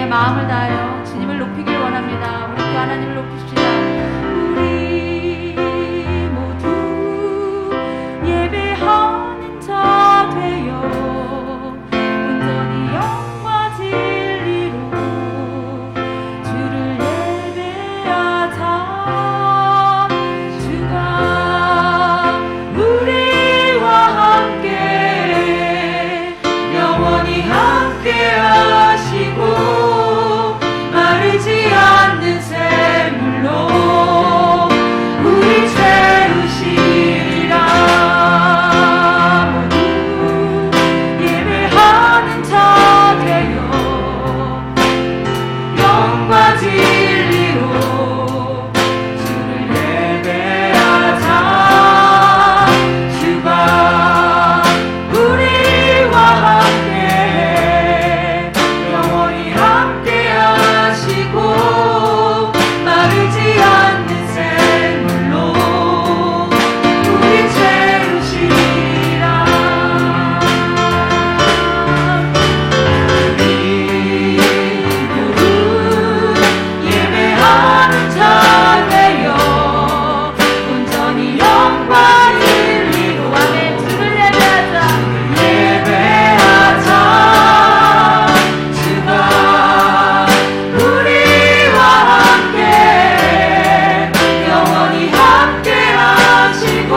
마음을 다하여 주님을 높이길 원합니다. 우리 그 하나님을 높이십시다. 우리 모두 예배하는 자 되어 온전히 영과 진리로 주를 예배하자. 주가 우리와 함께 영원히 함께 하시고 마르지 않는 샘물로 우리 채우시리라. 모두 예배하는 자 되어 영과 진리로 주를 예배하자. 주가 우리와 함께 영원히 함께 하시고 마르지 않는 샘물로 우리 채우시리라. 우리 모두 예배하는 자 되어 온전히 영과 진리로 아멘. 주를 예배하자. 예배하자. 주가 우리와 함께 영원히 함께 하시고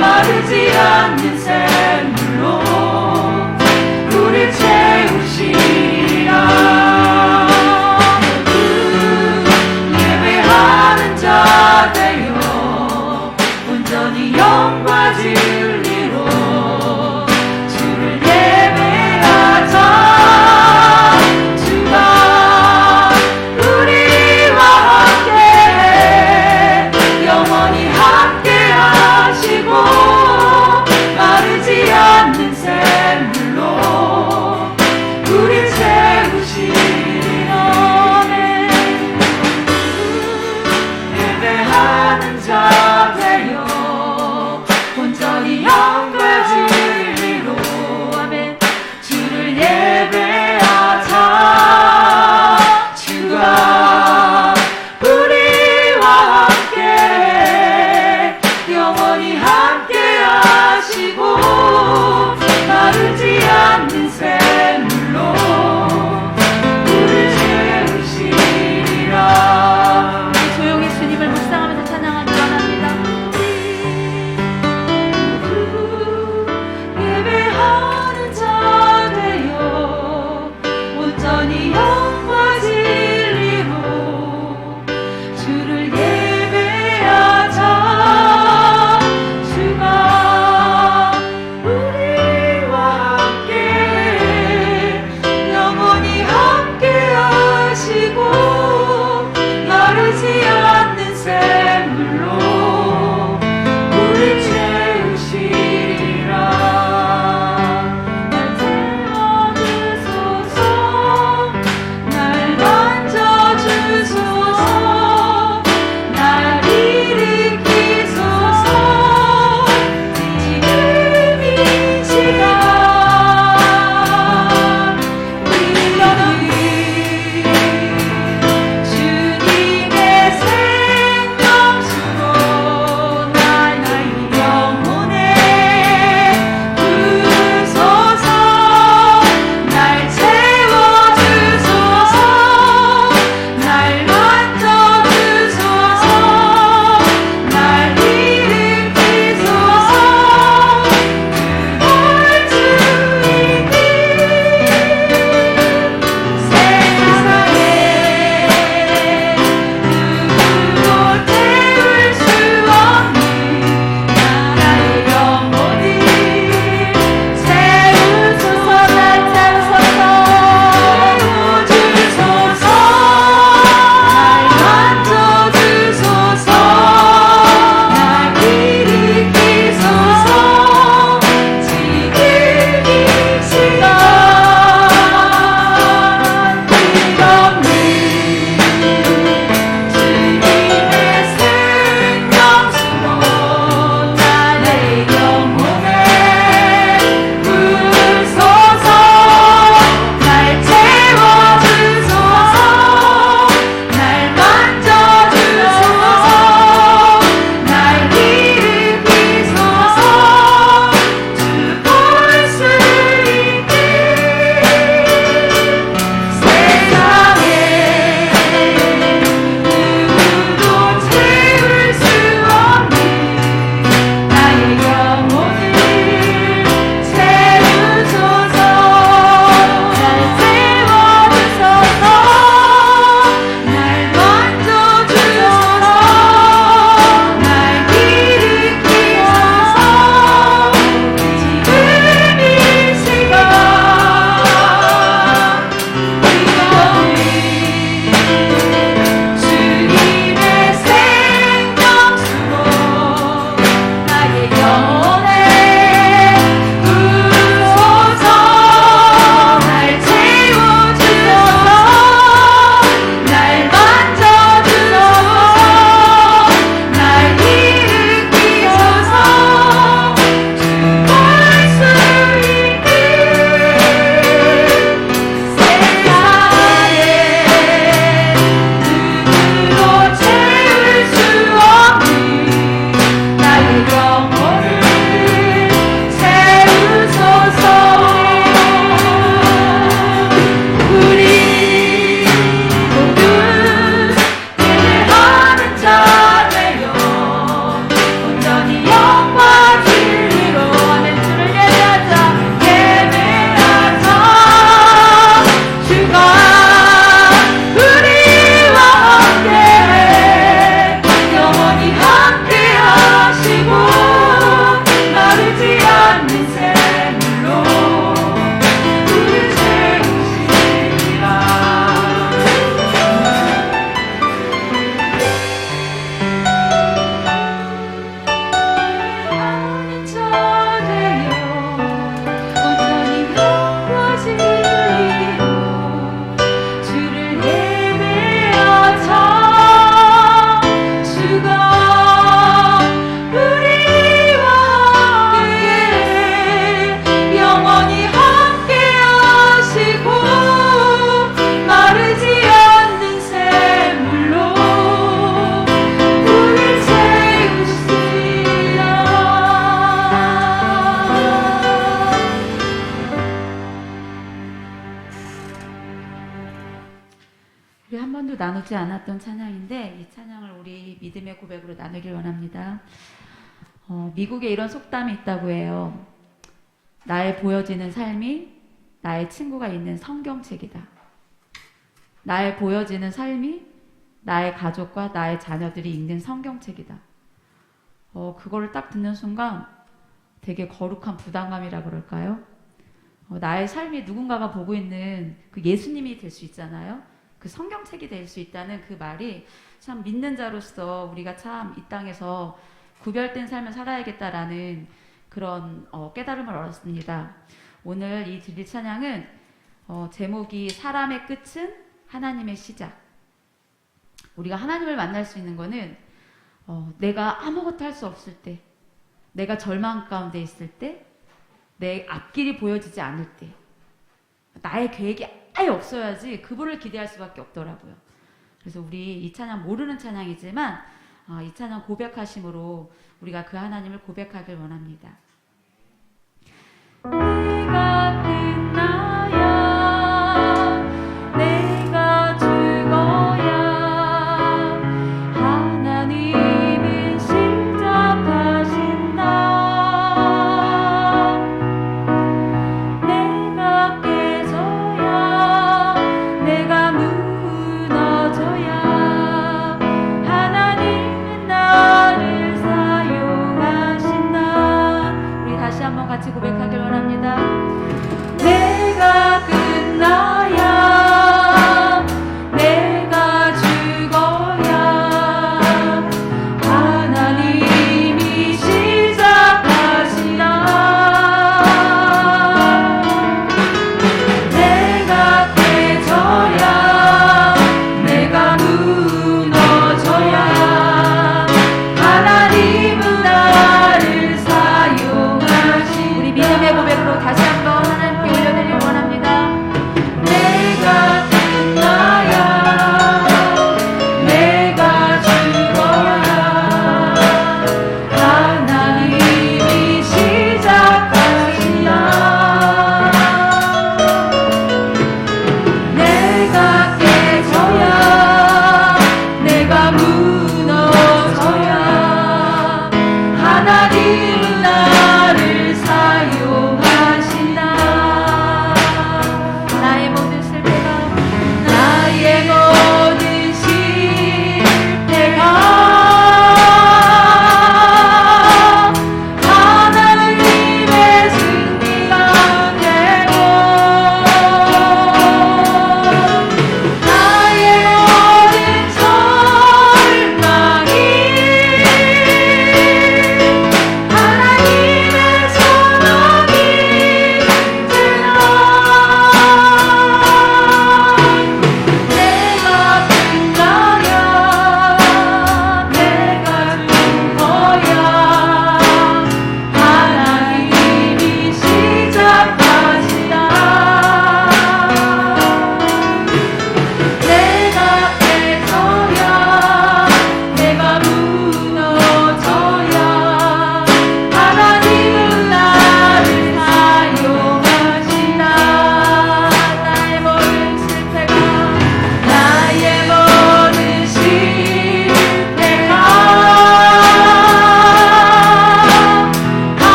마르지 않는 샘물로 우리 채우시리라. 모두 예배하는 자 되어 온전히 영과 진리로 주를 예배하자. 주가 우리와 함께 영원히 함께 하시고 마르지 않는 샘물로 우리 채우시리라. 예배하는 자 되어 온전히 영과 진리로 아멘. 주를 예배하자. 주가 우리와 함께 영원히 함께 하시고 마르지 않는 샘물로 우리 채우시리라. 조용히 주님을 묵상하면서 찬양하기 원합니다. 어렵지 않았던 찬양인데 이 찬양을 우리 믿음의 고백으로 나누길 원합니다. 미국에 이런 속담이 있다고 해요. 나의 보여지는 삶이 나의 친구가 있는 성경책이다. 나의 보여지는 삶이 나의 가족과 나의 자녀들이 읽는 성경책이다. 그거를 딱 듣는 순간 되게 거룩한 부담감이라 그럴까요? 나의 삶이 누군가가 보고 있는 그 예수님이 될 수 있잖아요. 그 성경책이 될 수 있다는 그 말이 참 믿는 자로서 우리가 참 이 땅에서 구별된 삶을 살아야겠다라는 그런 깨달음을 얻었습니다. 오늘 이 드릴 찬양은 제목이 사람의 끝은 하나님의 시작. 우리가 하나님을 만날 수 있는 거는 내가 아무것도 할 수 없을 때, 내가 절망 가운데 있을 때, 내 앞길이 보여지지 않을 때, 나의 계획이 아예 없어야지 그분을 기대할 수밖에 없더라고요. 그래서 우리 이 찬양 모르는 찬양이지만 이 찬양 고백하심으로 우리가 그 하나님을 고백하길 원합니다. 내가 끝나야 내가 죽어야 하나님은 시작하신 날 내가 깨져야 내가 무너져야 하나님은 나를 사용하신다.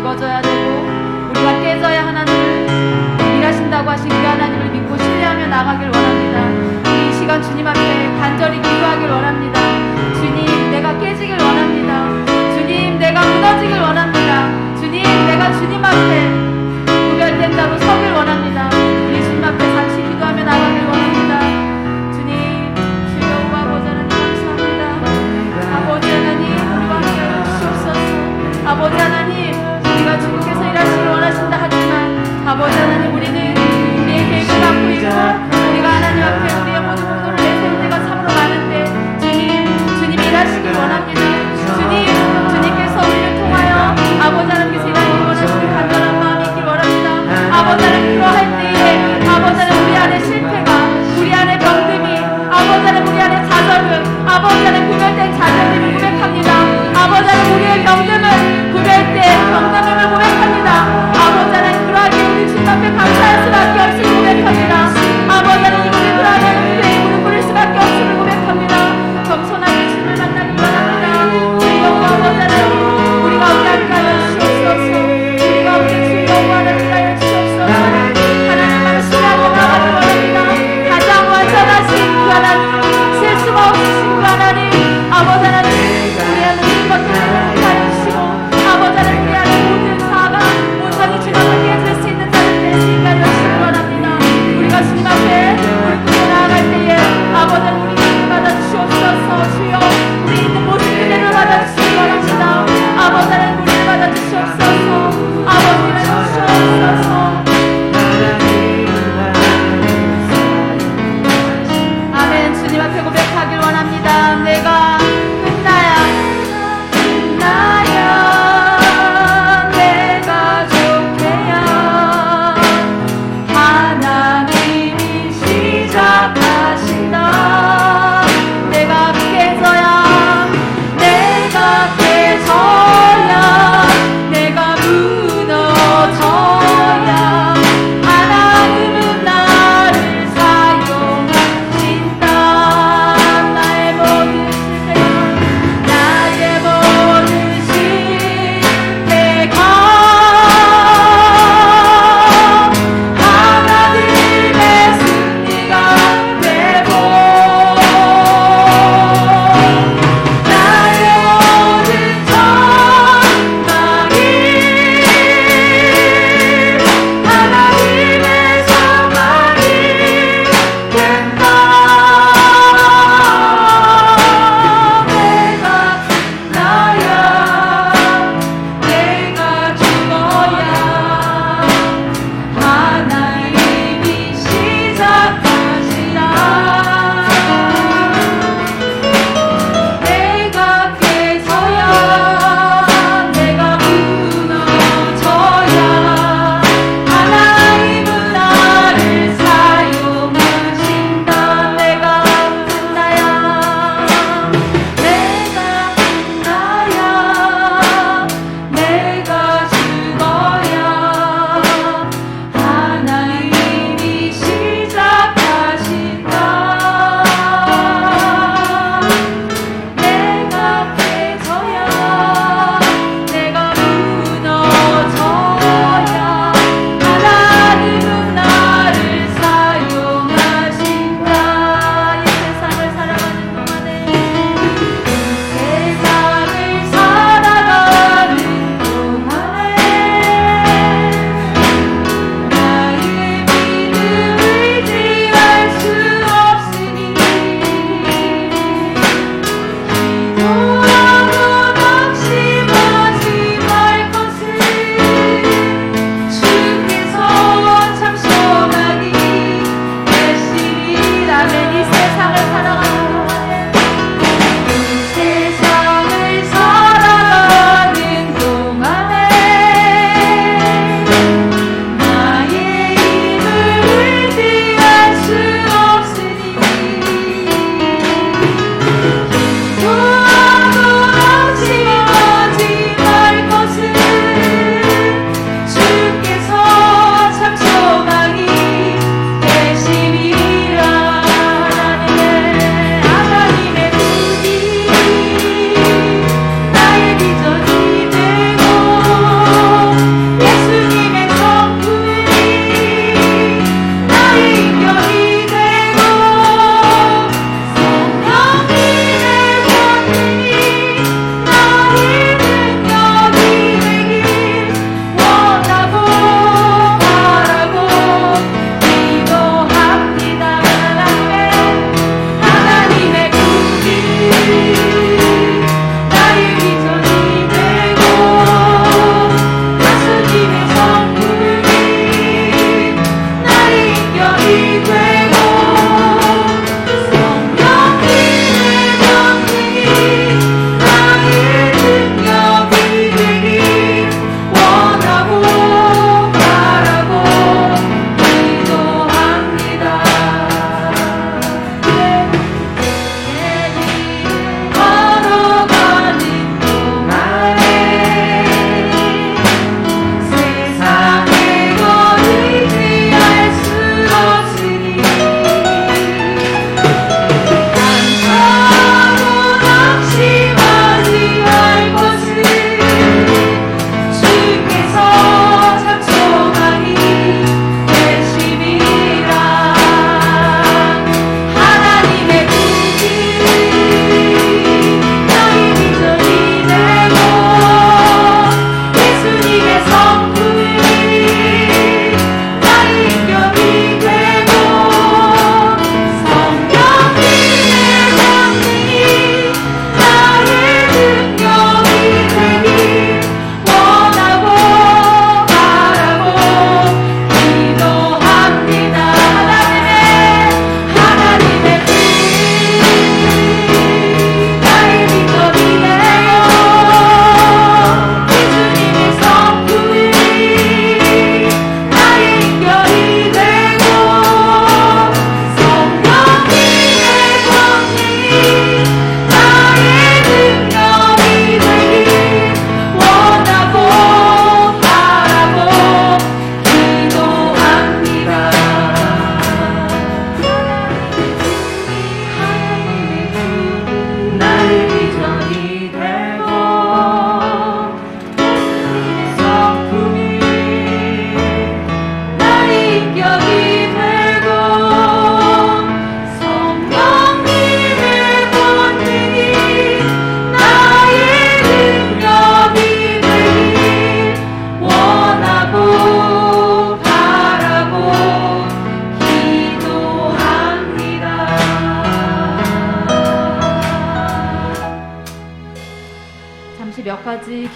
굳어져야 되고 우리가 깨져야 하나님을 일하신다고 하신 그 하나님을 믿고 신뢰하며 나가길 원합니다. 이 시간 주님 앞에 간절히 기도하길 원합니다. 주님, 내가 깨지길 원합니다. 주님, 내가 무너지길 원합니다. 주님, 내가 주님 앞에 구별된다고 서길 원합니다. 우리 주님 앞에 같이 기도하며 나가길 원합니다. 주님, 주여 아버지 하나님 감사합니다. 아버지 하나님, 우리와 함께 주옵소서. 아버지 하나님, 우리가 주님께서 일하시길 원하신다 하지만 아버지 하나님, 우리는 우리의 계획을 갖고 있고 우리가 하나님 앞에 우리의 모든 공로를 내세울 때가 참으로 많은데 주님 일하시길 원합니다. 주님께서 우리를 통하여 아버지 하나님께서 일하시길 원하시는 간절한 마음이 있길 원합니다. 아버지 하나님, 그러할 때에 아버지 하나님, 우리 안에 실패가, 우리 안에 병듦이, 아버지 하나님, 우리 안에 좌절은, 아버지 하나님, 구별된 좌절임을 고백합니다. 아버지 하나님, 우리의 병듦을 구별된 병듦임을 고백합니다. 아버지 하나님, 그러하기에 우리 주님 앞에 감사할 수밖에 없음을 고백합니다. 아버지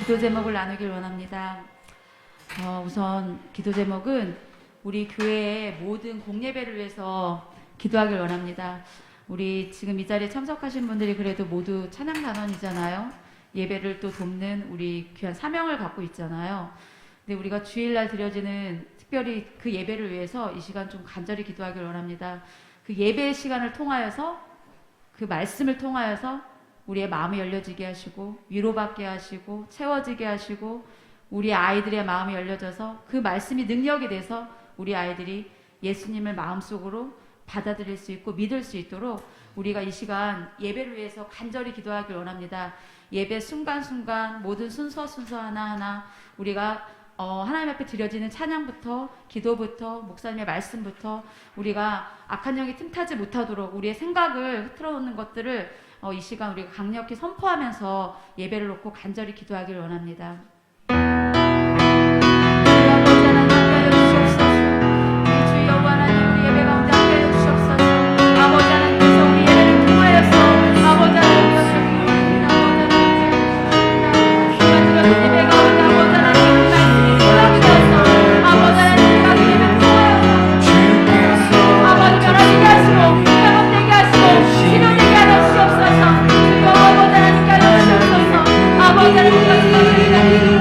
기도 제목을 나누길 원합니다. 우선 기도 제목은 우리 교회의 모든 공예배를 위해서 기도하길 원합니다. 우리 지금 이 자리에 참석하신 분들이 그래도 모두 찬양단원이잖아요. 예배를 또 돕는 우리 귀한 사명을 갖고 있잖아요. 근데 우리가 주일날 드려지는 특별히 그 예배를 위해서 이 시간 좀 간절히 기도하길 원합니다. 그 예배의 시간을 통하여서 그 말씀을 통하여서 우리의 마음이 열려지게 하시고 위로받게 하시고 채워지게 하시고 우리 아이들의 마음이 열려져서 그 말씀이 능력이 돼서 우리 아이들이 예수님을 마음속으로 받아들일 수 있고 믿을 수 있도록 우리가 이 시간 예배를 위해서 간절히 기도하길 원합니다. 예배 순간순간 모든 순서 하나하나 우리가 하나님 앞에 드려지는 찬양부터 기도부터 목사님의 말씀부터 우리가 악한 영이 틈타지 못하도록 우리의 생각을 흐트러놓는 것들을 이 시간 우리가 강력히 선포하면서 예배를 놓고 간절히 기도하길 원합니다. 아버지 하나님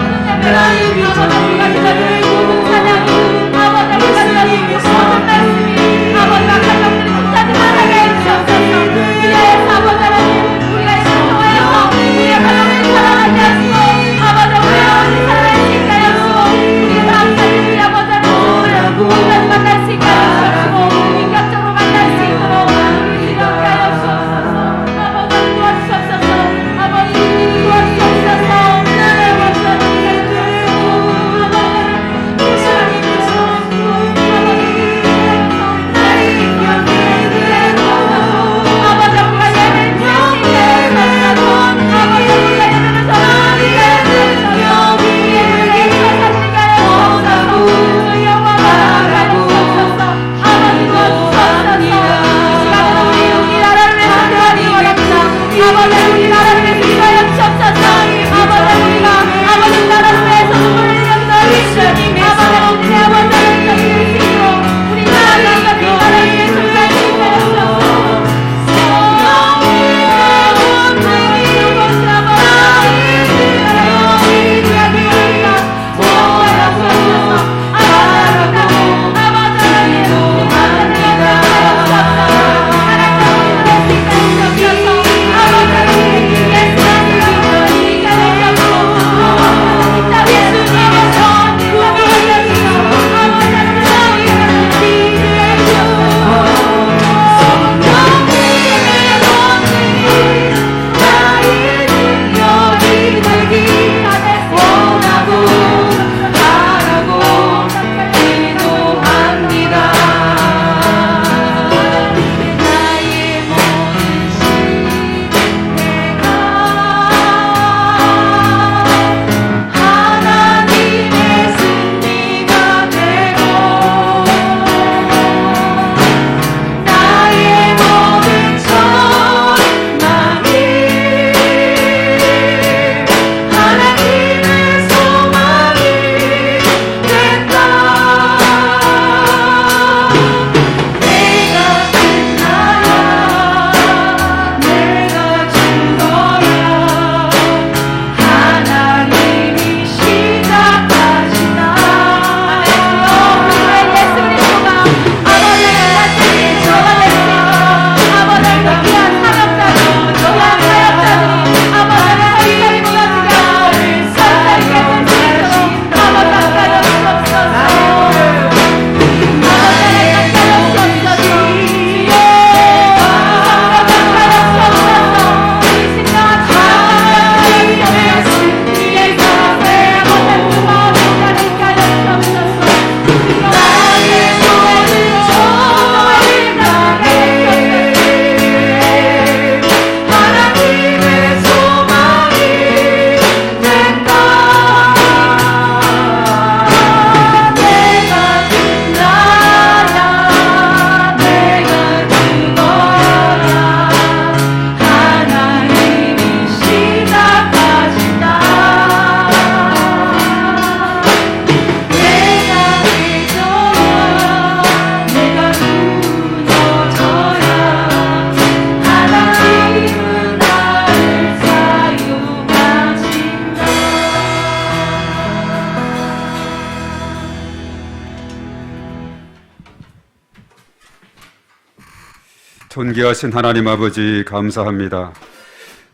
존귀하신 하나님 아버지 감사합니다.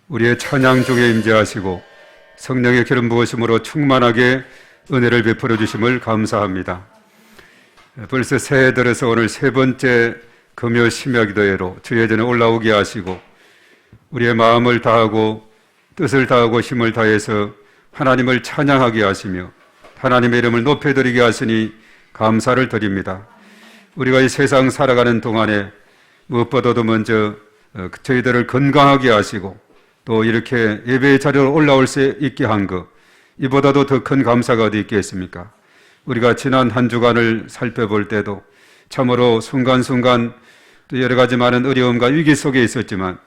우리의 찬양 중에 임재하시고 성령의 기름 부으심으로 충만하게 은혜를 베풀어 주심을 감사합니다. 벌써 새해 들어서 오늘 세 번째 금요 심야 기도회로 주의 전에 올라오게 하시고 우리의 마음을 다하고 뜻을 다하고 힘을 다해서 하나님을 찬양하게 하시며 하나님의 이름을 높여드리게 하시니 감사를 드립니다. 우리가 이 세상 살아가는 동안에 무엇보다도 먼저 저희들을 건강하게 하시고 또 이렇게 예배의 자리로 올라올 수 있게 한 것, 이보다도 더 큰 감사가 어디 있겠습니까? 우리가 지난 한 주간을 살펴볼 때도 참으로 순간순간 또 여러 가지 많은 어려움과 위기 속에 있었지만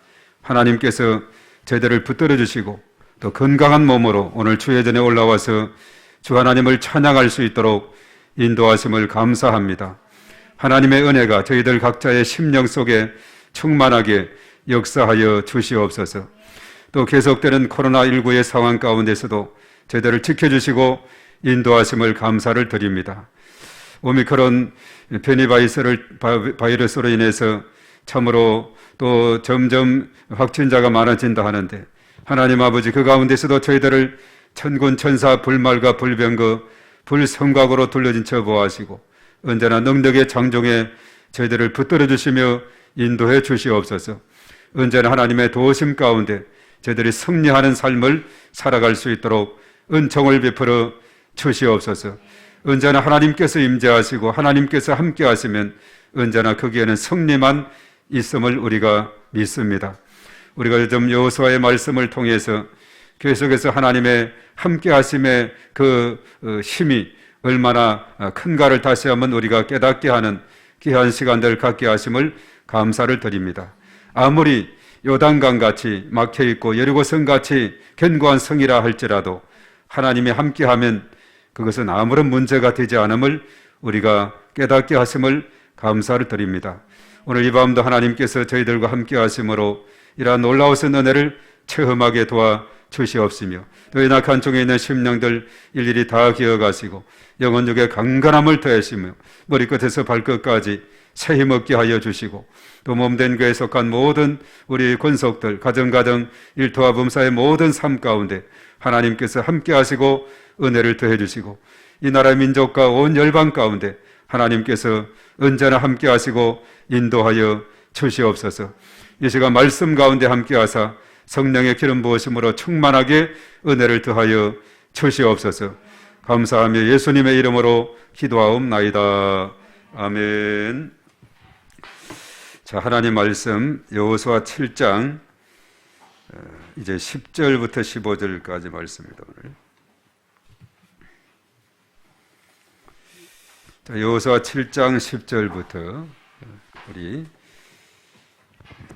하나님께서 저희들을 붙들어 주시고 또 건강한 몸으로 오늘 주의 전에 올라와서 주 하나님을 찬양할 수 있도록 인도하심을 감사합니다. 하나님의 은혜가 저희들 각자의 심령 속에 충만하게 역사하여 주시옵소서. 또 계속되는 코로나19의 상황 가운데서도 저희들을 지켜주시고 인도하심을 감사를 드립니다. 오미크론 변이 바이러스로 인해서 참으로 또 점점 확진자가 많아진다 하는데 하나님 아버지 그 가운데서도 저희들을 천군 천사 불말과 불병거 불성각으로 둘러진 처 보호하시고 언제나 능력의 장종에 저희들을 붙들어 주시며 인도해 주시옵소서. 언제나 하나님의 도우심 가운데 저희들이 승리하는 삶을 살아갈 수 있도록 은총을 베풀어 주시옵소서. 언제나 하나님께서 임재하시고 하나님께서 함께 하시면 언제나 거기에는 승리만 있음을 우리가 믿습니다. 우리가 요즘 여호수아의 말씀을 통해서 계속해서 하나님의 함께 하심의 그 힘이 얼마나 큰가를 다시 한번 우리가 깨닫게 하는 귀한 시간들 갖게 하심을 감사를 드립니다. 아무리 요단강같이 막혀있고 여리고성같이 견고한 성이라 할지라도 하나님이 함께하면 그것은 아무런 문제가 되지 않음을 우리가 깨닫게 하심을 감사를 드립니다. 오늘 이 밤도 하나님께서 저희들과 함께 하심으로 이러한 놀라우신 은혜를 체험하게 도와 주시옵시며 또 이 낙한 중에 있는 심령들 일일이 다 기어가시고 영혼육의 강건함을 더하시며 머리끝에서 발끝까지 새 힘 얻게 하여 주시고 또 몸된 교회에 속한 모든 우리 권속들 가정가정 일터와 범사의 모든 삶 가운데 하나님께서 함께 하시고 은혜를 더해 주시고 이 나라 민족과 온 열방 가운데 하나님께서 언제나 함께 하시고 인도하여 주시옵소서. 이 시간 말씀 가운데 함께 하사 성령의 기름 부으심으로 충만하게 은혜를 더하여 주시옵소서. 감사하며 예수님의 이름으로 기도하옵나이다. 아멘. 자, 하나님 말씀 여호수아 7장 이제 10절부터 15절까지 말씀입니다. 오늘. 자, 여호수아 7장 10절부터 우리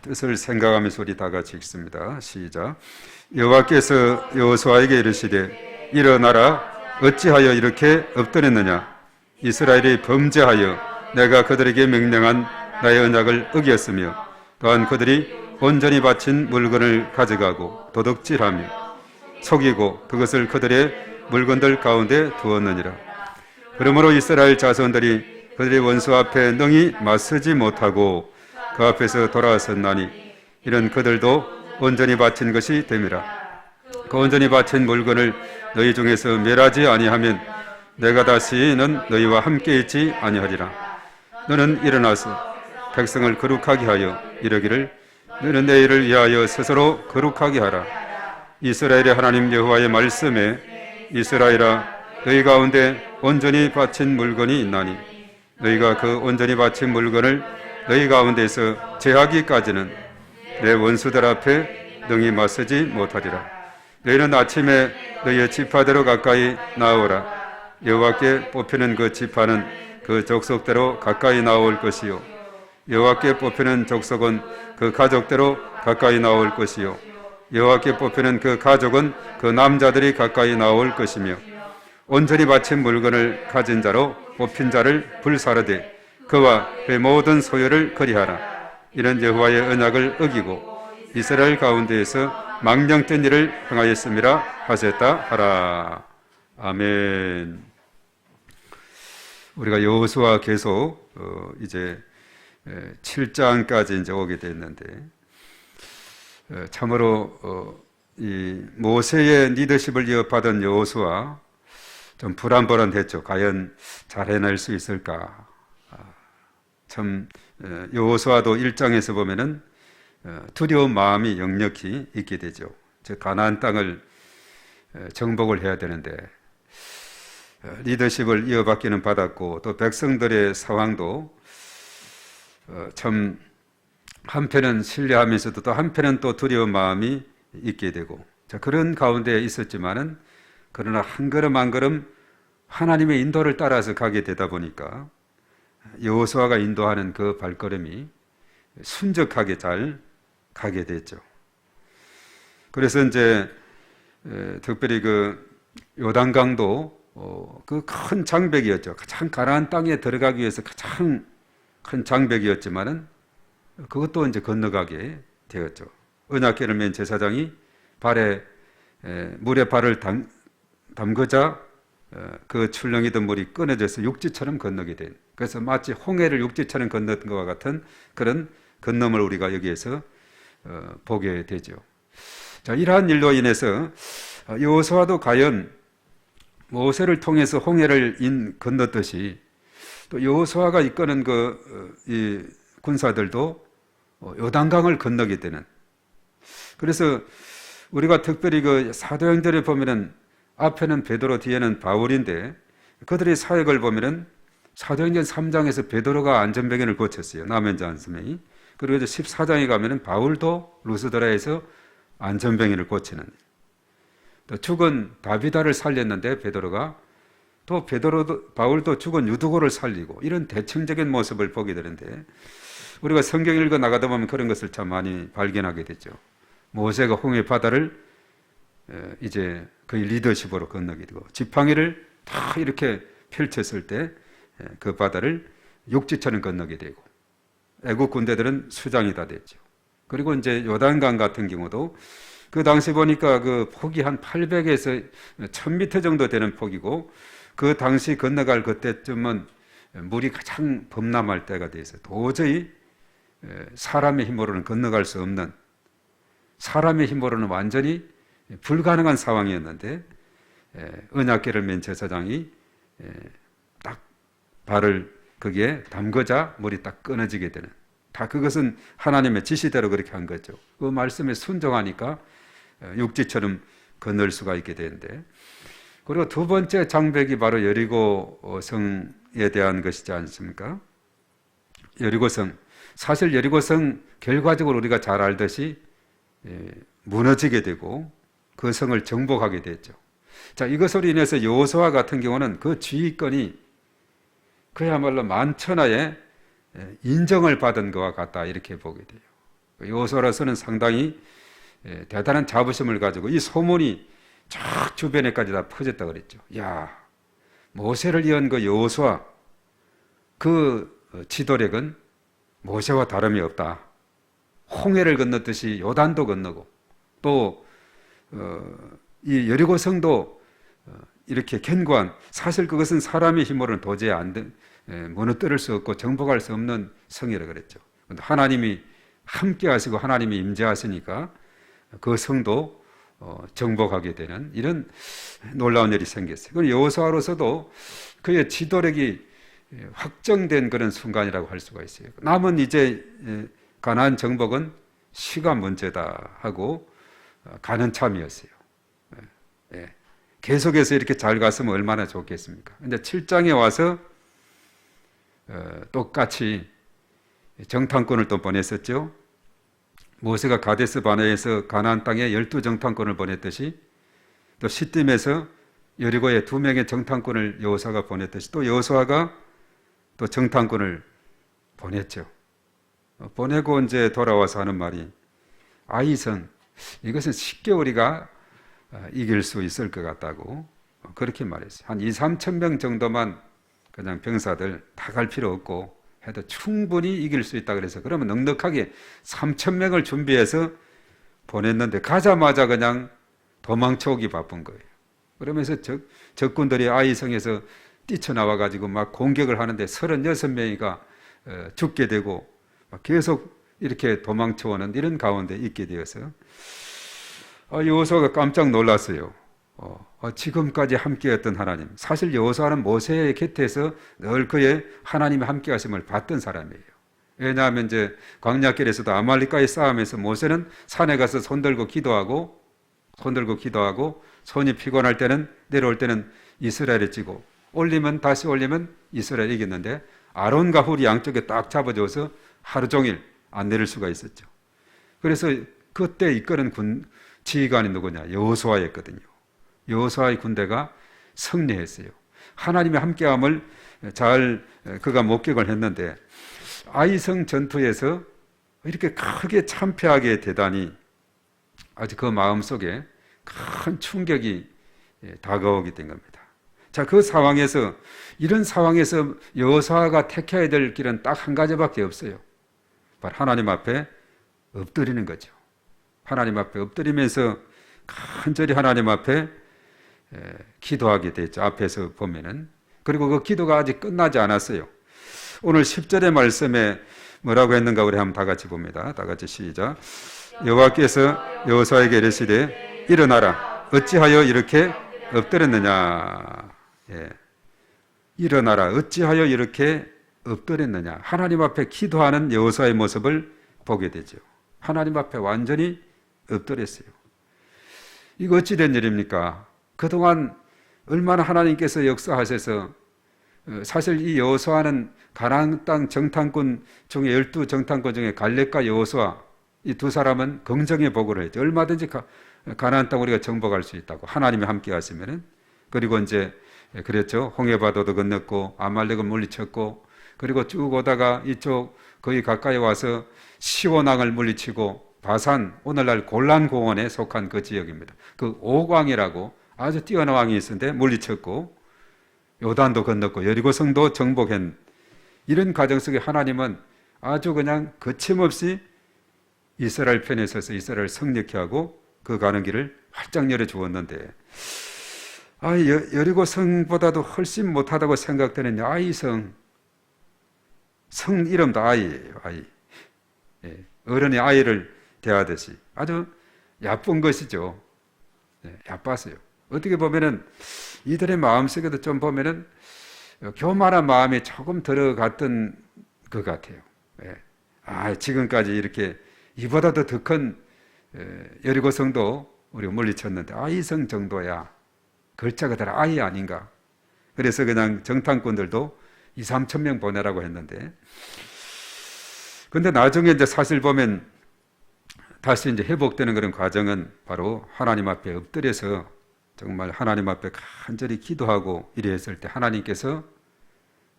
뜻을 생각하면서 우리 다 같이 읽습니다. 시작. 여호와께서 여호수아에게 이르시되 일어나라 어찌하여 이렇게 엎드렸느냐 이스라엘이 범죄하여 내가 그들에게 명령한 나의 언약을 어겼으며 또한 그들이 온전히 바친 물건을 가져가고 도둑질하며 속이고 그것을 그들의 물건들 가운데 두었느니라. 그러므로 이스라엘 자손들이 그들의 원수 앞에 능히 맞서지 못하고 그 앞에서 돌아섰나니 이런 그들도 온전히 바친 것이 됨이라. 그 온전히 바친 물건을 너희 중에서 멸하지 아니하면 내가 다시는 너희와 함께 있지 아니하리라. 너는 일어나서 백성을 거룩하게 하여 이르기를 너는 내 일을 위하여 스스로 거룩하게 하라. 이스라엘의 하나님 여호와의 말씀에 이스라엘아 너희 가운데 온전히 바친 물건이 있나니 너희가 그 온전히 바친 물건을 너희 가운데서 제하기까지는 내 원수들 앞에 능히 맞서지 못하리라. 너희는 아침에 너희의 지파대로 가까이 나오라. 여호와께 뽑히는 그 지파는 그 족속대로 가까이 나올 것이요 여호와께 뽑히는 족속은 그 가족대로 가까이 나올 것이요 여호와께 뽑히는 그 가족은 그 남자들이 가까이 나올 것이며 온전히 바친 물건을 가진 자로 뽑힌 자를 불사르되 그와 그의 모든 소유를 거리하라. 이런 여호와의 언약을 어기고 이스라엘 가운데에서 망령된 일을 행하였음이라 하셨다 하라. 아멘. 우리가 여호수아 계속 이제 7장까지 이제 오게 됐는데 참으로 이 모세의 리더십을 이어받은 여호수아 좀 불안불안했죠. 과연 잘 해낼 수 있을까? 참 여호수아도 1장에서 보면은 두려운 마음이 역력히 있게 되죠. 즉 가나안 땅을 정복을 해야 되는데 리더십을 이어받기는 받았고 또 백성들의 상황도 참 한편은 신뢰하면서도 또 한편은 또 두려운 마음이 있게 되고 자, 그런 가운데 있었지만은 그러나 한 걸음 한 걸음 하나님의 인도를 따라서 가게 되다 보니까 여호수아가 인도하는 그 발걸음이 순적하게 잘 가게 됐죠. 그래서 이제 특별히 그 요단강도 그 큰 장벽이었죠. 가장 가나안 땅에 들어가기 위해서 가장 큰 장벽이었지만은 그것도 이제 건너가게 되었죠. 언약궤를 맨 제사장이 발에 물에 발을 담그자 그 출렁이던 물이 끊어져서 육지처럼 건너게 된. 그래서 마치 홍해를 육지처럼 건넌 것과 같은 그런 건너을 우리가 여기에서 보게 되죠. 자, 이러한 일로 인해서 여호수아도 과연 모세를 통해서 홍해를 건넜듯이 또 여호수아가 이끄는 이 군사들도 요단강을 건너게 되는. 그래서 우리가 특별히 그 사도행전에 보면은 앞에는 베드로 뒤에는 바울인데 그들의 사역을 보면은 사도행전 3장에서 베드로가 안전병기를 고쳤어요. 남현자 안수명이. 그리고 이제 14장에 가면은 바울도 루스드라에서 안전병기를 고치는. 또 죽은 다비다를 살렸는데 베드로가 또 바울도 죽은 유두고를 살리고 이런 대칭적인 모습을 보게 되는데 우리가 성경 읽어 나가다 보면 그런 것을 참 많이 발견하게 되죠. 모세가 홍해 바다를 이제 거의 리더십으로 건너게 되고 지팡이를 다 이렇게 펼쳤을 때 그 바다를 육지처럼 건너게 되고 애국 군대들은 수장이 다 됐죠. 그리고 이제 요단강 같은 경우도 그 당시 보니까 그 폭이 한 800에서 1000m 정도 되는 폭이고 그 당시 건너갈 그때쯤은 물이 가장 범람할 때가 돼서 도저히 사람의 힘으로는 건너갈 수 없는 사람의 힘으로는 완전히 불가능한 상황이었는데 언약궤를 맨 제사장이 딱 발을 거기에 담그자 물이 딱 끊어지게 되는 다 그것은 하나님의 지시대로 그렇게 한 거죠. 그 말씀에 순종하니까 육지처럼 건널 수가 있게 되는데 그리고 두 번째 장벽이 바로 여리고 성에 대한 것이지 않습니까? 여리고성 사실 여리고성 결과적으로 우리가 잘 알듯이 무너지게 되고 그 성을 정복하게 됐죠. 자, 이것으로 인해서 여호수아 같은 경우는 그 지휘권이 그야말로 만천하에 인정을 받은 것과 같다 이렇게 보게 돼요. 여호수아로서는 상당히 대단한 자부심을 가지고 이 소문이 쫙 주변에까지 다 퍼졌다 그랬죠. 야, 모세를 이은 그 여호수아 그 지도력은 모세와 다름이 없다. 홍해를 건넜듯이 요단도 건너고 또 이 여리고성도 이렇게 견고한 사실 그것은 사람의 힘으로는 도저히 무너뜨릴 수 없고 정복할 수 없는 성이라 그랬죠. 그런데 하나님이 함께 하시고 하나님이 임재하시니까 그 성도 정복하게 되는 이런 놀라운 일이 생겼어요. 그럼 여호수아로서도 그의 지도력이 확정된 그런 순간이라고 할 수가 있어요. 남은 이제 가나안 정복은 시간 문제다 하고 가는 참이었어요. 계속해서 이렇게 잘 갔으면 얼마나 좋겠습니까? 근데 7장에 와서 똑같이 정탐꾼을 또 보냈었죠. 모세가 가데스 바네에서 가나안 땅에 12정탐꾼을 보냈듯이 또 시딤에서 여리고에 2명의 정탐꾼을 여호수아가 보냈듯이 또 여호수아가 또 정탐꾼을 보냈죠. 보내고 이제 돌아와서 하는 말이 아이성 이것은 쉽게 우리가 이길 수 있을 것 같다고 그렇게 말했어요. 한 2-3천 명 정도만 그냥 병사들 다 갈 필요 없고 해도 충분히 이길 수 있다 그래서 그러면 넉넉하게 3천 명을 준비해서 보냈는데 가자마자 그냥 도망쳐 오기 바쁜 거예요. 그러면서 적군들이 아이성에서 뛰쳐나와 가지고 막 공격을 하는데 36명이가 죽게 되고 막 계속 이렇게 도망쳐오는 이런 가운데 있게 되어서 여호수아가 깜짝 놀랐어요. 지금까지 함께했던 하나님, 사실 여호수아는 모세의 곁에서 늘 그의 하나님의 함께하심을 봤던 사람이에요. 왜냐하면 이제 광야길에서도 아말렉과의 싸움에서 모세는 산에 가서 손들고 기도하고 손이 피곤할 때는 내려올 때는 이스라엘에 찌고 올리면 다시 올리면 이스라엘이 이겼는데 아론과 훌이 양쪽에 딱 잡아줘서 하루 종일 안 내릴 수가 있었죠. 그래서 그때 이끄는 지휘관이 누구냐? 여호수아였거든요. 여호수아의 군대가 승리했어요. 하나님의 함께함을 잘 그가 목격을 했는데 아이성 전투에서 이렇게 크게 참패하게 되다니 아주 그 마음속에 큰 충격이 다가오게 된 겁니다. 자, 그 상황에서 이런 상황에서 여호수아가 택해야 될 길은 딱 한 가지밖에 없어요. 바로 하나님 앞에 엎드리는 거죠. 하나님 앞에 엎드리면서 간절히 하나님 앞에 기도하게 됐죠. 앞에서 보면은. 그리고 그 기도가 아직 끝나지 않았어요. 오늘 10절의 말씀에 뭐라고 했는가 우리 한번 다 같이 봅니다. 다 같이 시작. 여호와께서 여호수아에게 이르시되 일어나라. 어찌하여 이렇게 엎드렸느냐. 예. 일어나라. 어찌하여 이렇게 엎드렸느냐. 하나님 앞에 기도하는 여호수아의 모습을 보게 되죠. 하나님 앞에 완전히 엎드렸어요. 이거 어찌 된 일입니까? 그동안 얼마나 하나님께서 역사하셔서 사실 이 여호수아는 가나안 땅 정탐꾼 중에 12정탐꾼 중에 갈렙과 여호수아 이 두 사람은 긍정의 보고를 했죠. 얼마든지 가나안 땅 우리가 정복할 수 있다고 하나님이 함께 하시면은. 그리고 이제 그랬죠. 홍해바다도 건넜고 아말렉을 물리쳤고 그리고 쭉 오다가 이쪽 거의 가까이 와서 시온왕을 물리치고 바산 오늘날 골란 공원에 속한 그 지역입니다. 그 옥왕이라고 아주 뛰어난 왕이 있었는데 물리쳤고 요단도 건넜고 여리고성도 정복한 이런 과정 속에 하나님은 아주 그냥 거침없이 이스라엘 편에 서서 이스라엘을 성립케 하고 그 가는 길을 활짝 열어 주었는데 여리고성보다도 훨씬 못하다고 생각되는 아이성 성 이름도 아이예요. 아이. 예, 어른이 아이를 대하듯이 아주 야쁜 것이죠. 예, 야빴어요. 어떻게 보면은 이들의 마음속에도 좀 보면은 교만한 마음이 조금 들어갔던 것 같아요. 예. 지금까지 이렇게 이보다도 더 큰 여리고성도 우리가 물리쳤는데 아이성 정도야. 글자가 다 아이 아닌가. 그래서 그냥 정탐꾼들도 2, 3천 명 보내라고 했는데 근데 나중에 이제 사실 보면 다시 이제 회복되는 그런 과정은 바로 하나님 앞에 엎드려서 정말 하나님 앞에 간절히 기도하고 이래 했을 때 하나님께서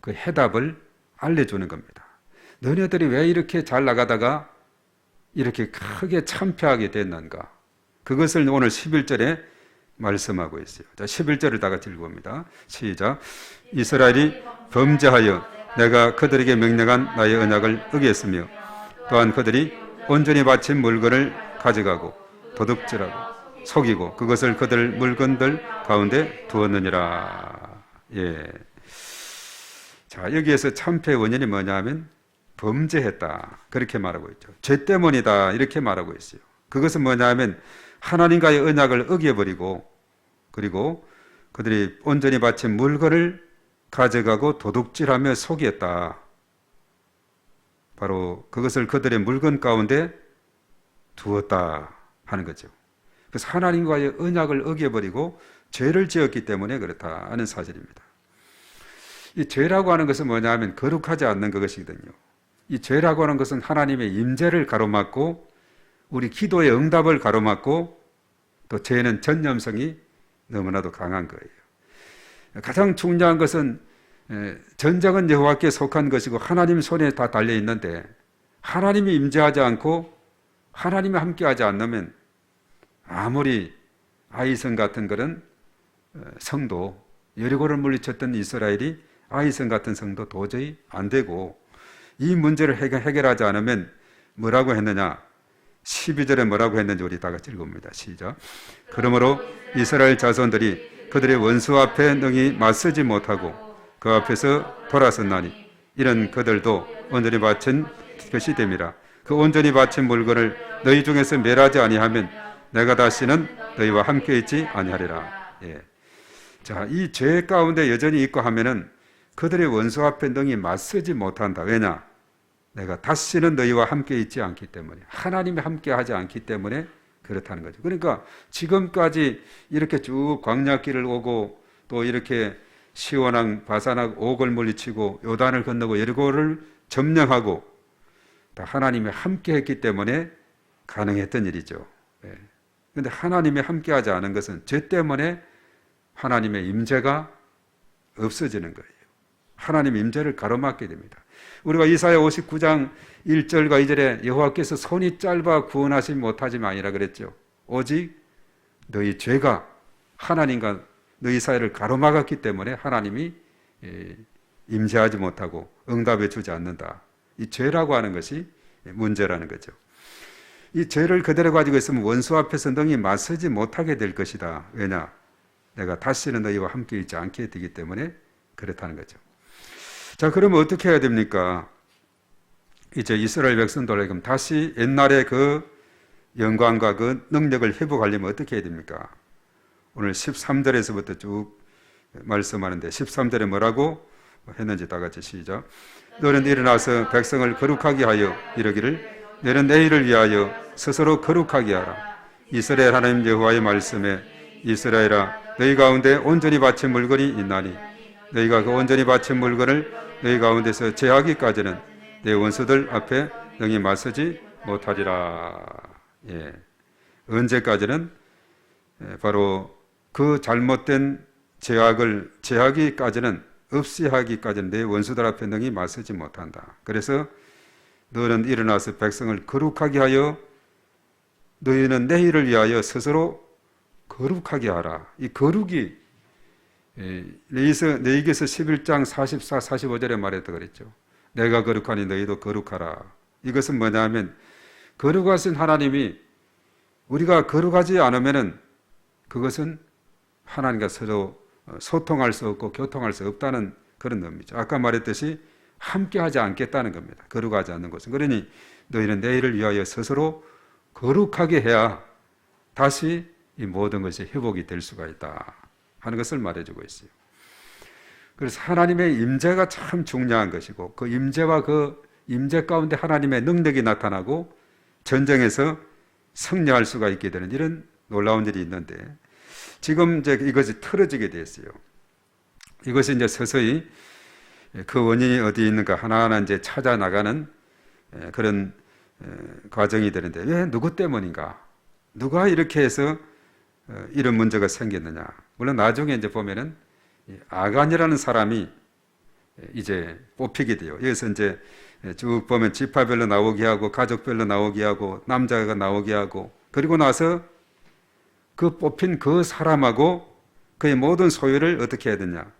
그 해답을 알려주는 겁니다. 너네들이 왜 이렇게 잘 나가다가 이렇게 크게 참패하게 됐는가? 그것을 오늘 11절에 말씀하고 있어요. 자, 11절을 다 같이 읽어봅니다. 시작. 이스라엘이 범죄하여 내가 그들에게 명령한 나의 언약을 어겼으며 또한 그들이 온전히 바친 물건을 가져가고 도둑질하고 속이고 그것을 그들 물건들 가운데 두었느니라. 예. 자, 여기에서 참패의 원인이 뭐냐 하면 범죄했다. 그렇게 말하고 있죠. 죄 때문이다. 이렇게 말하고 있어요. 그것은 뭐냐 하면 하나님과의 언약을 어겨버리고 그리고 그들이 온전히 바친 물건을 가져가고 도둑질하며 속였다. 바로 그것을 그들의 물건 가운데 두었다 하는 거죠. 그래서 하나님과의 언약을 어겨버리고 죄를 지었기 때문에 그렇다 하는 사실입니다. 이 죄라고 하는 것은 뭐냐 하면 거룩하지 않는 것이거든요. 이 죄라고 하는 것은 하나님의 임재를 가로막고 우리 기도의 응답을 가로막고 또 죄는 전념성이 너무나도 강한 거예요. 가장 중요한 것은 전쟁은 여호와께 속한 것이고 하나님 손에 다 달려 있는데 하나님이 임재하지 않고 하나님이 함께하지 않으면 아무리 아이성 같은 그런 성도 여리고를 물리쳤던 이스라엘이 아이성 같은 성도 도저히 안 되고 이 문제를 해결하지 않으면 뭐라고 했느냐 12절에 뭐라고 했는지 우리 다 같이 읽어봅니다. 시작. 그러므로 이스라엘 자손들이 그들의 원수 앞에 능히 맞서지 못하고 그 앞에서 돌아섰나니 이런 그들도 온전히 바친 것이 됩니다. 그 온전히 바친 물건을 너희 중에서 멸하지 아니하면 내가 다시는 너희와 함께 있지 아니하리라. 예. 자, 이 죄 가운데 여전히 있고 하면은 그들의 원수 앞에 능히 맞서지 못한다. 왜냐? 내가 다시는 너희와 함께 있지 않기 때문에, 하나님이 함께 하지 않기 때문에 그렇다는 거죠. 그러니까 지금까지 이렇게 쭉 광야길을 오고 또 이렇게 시원한 바산악 옥을 물리치고 요단을 건너고 여리고를 점령하고 다 하나님이 함께 했기 때문에 가능했던 일이죠. 그런데 하나님이 함께 하지 않은 것은 죄 때문에 하나님의 임재가 없어지는 거예요. 하나님의 임재를 가로막게 됩니다. 우리가 이사야 59장 1절과 2절에 여호와께서 손이 짧아 구원하지 못하지만이라 그랬죠. 오직 너희 죄가 하나님과 너희 사이를 가로막았기 때문에 하나님이 임재하지 못하고 응답해 주지 않는다. 이 죄라고 하는 것이 문제라는 거죠. 이 죄를 그대로 가지고 있으면 원수 앞에서 능히 맞서지 못하게 될 것이다. 왜냐? 내가 다시는 너희와 함께 있지 않게 되기 때문에 그렇다는 거죠. 자, 그러면 어떻게 해야 됩니까? 이제 이스라엘 백성들에게 그럼 다시 옛날의 그 영광과 그 능력을 회복하려면 어떻게 해야 됩니까? 오늘 13절에서부터 쭉 말씀하는데 13절에 뭐라고 했는지 다 같이 시작. 너는 일어나서 백성을 거룩하게 하여 이르기를 너는 내일을 위하여 스스로 거룩하게 하라. 이스라엘 하나님 여호와의 말씀에 이스라엘아 너희 가운데 온전히 바친 물건이 있나니 너희가 그 온전히 바친 물건을 너희 가운데서 제하기까지는 내 원수들 앞에 능히 맞서지 못하리라. 예. 언제까지는? 바로 그 잘못된 제약을 제하기까지는, 없이 하기까지는 내 원수들 앞에 능히 맞서지 못한다. 그래서 너는 일어나서 백성을 거룩하게 하여 너희는 내일을 위하여 스스로 거룩하게 하라. 이 거룩이 레위기서 11장 44, 45절에 말했다 그랬죠. 내가 거룩하니 너희도 거룩하라. 이것은 뭐냐면 거룩하신 하나님이 우리가 거룩하지 않으면은 그것은 하나님과 서로 소통할 수 없고 교통할 수 없다는 그런 의미죠. 아까 말했듯이 함께하지 않겠다는 겁니다. 거룩하지 않는 것은. 그러니 너희는 내일을 위하여 스스로 거룩하게 해야 다시 이 모든 것이 회복이 될 수가 있다 하는 것을 말해주고 있어요. 그래서 하나님의 임재가 참 중요한 것이고 그 임재와 그 임재 가운데 하나님의 능력이 나타나고 전쟁에서 승리할 수가 있게 되는 이런 놀라운 일이 있는데 지금 이제 이것이 틀어지게 됐어요. 이것이 이제 서서히 그 원인이 어디에 있는가 하나하나 이제 찾아 나가는 그런 과정이 되는데 왜 누구 때문인가? 누가 이렇게 해서 이런 문제가 생겼느냐? 물론 나중에 이제 보면은 아간이라는 사람이 이제 뽑히게 돼요. 여기서 이제 쭉 보면 지파별로 나오게 하고 가족별로 나오게 하고 남자가 나오게 하고 그리고 나서 그 뽑힌 그 사람하고 그의 모든 소유를 어떻게 해야 되냐?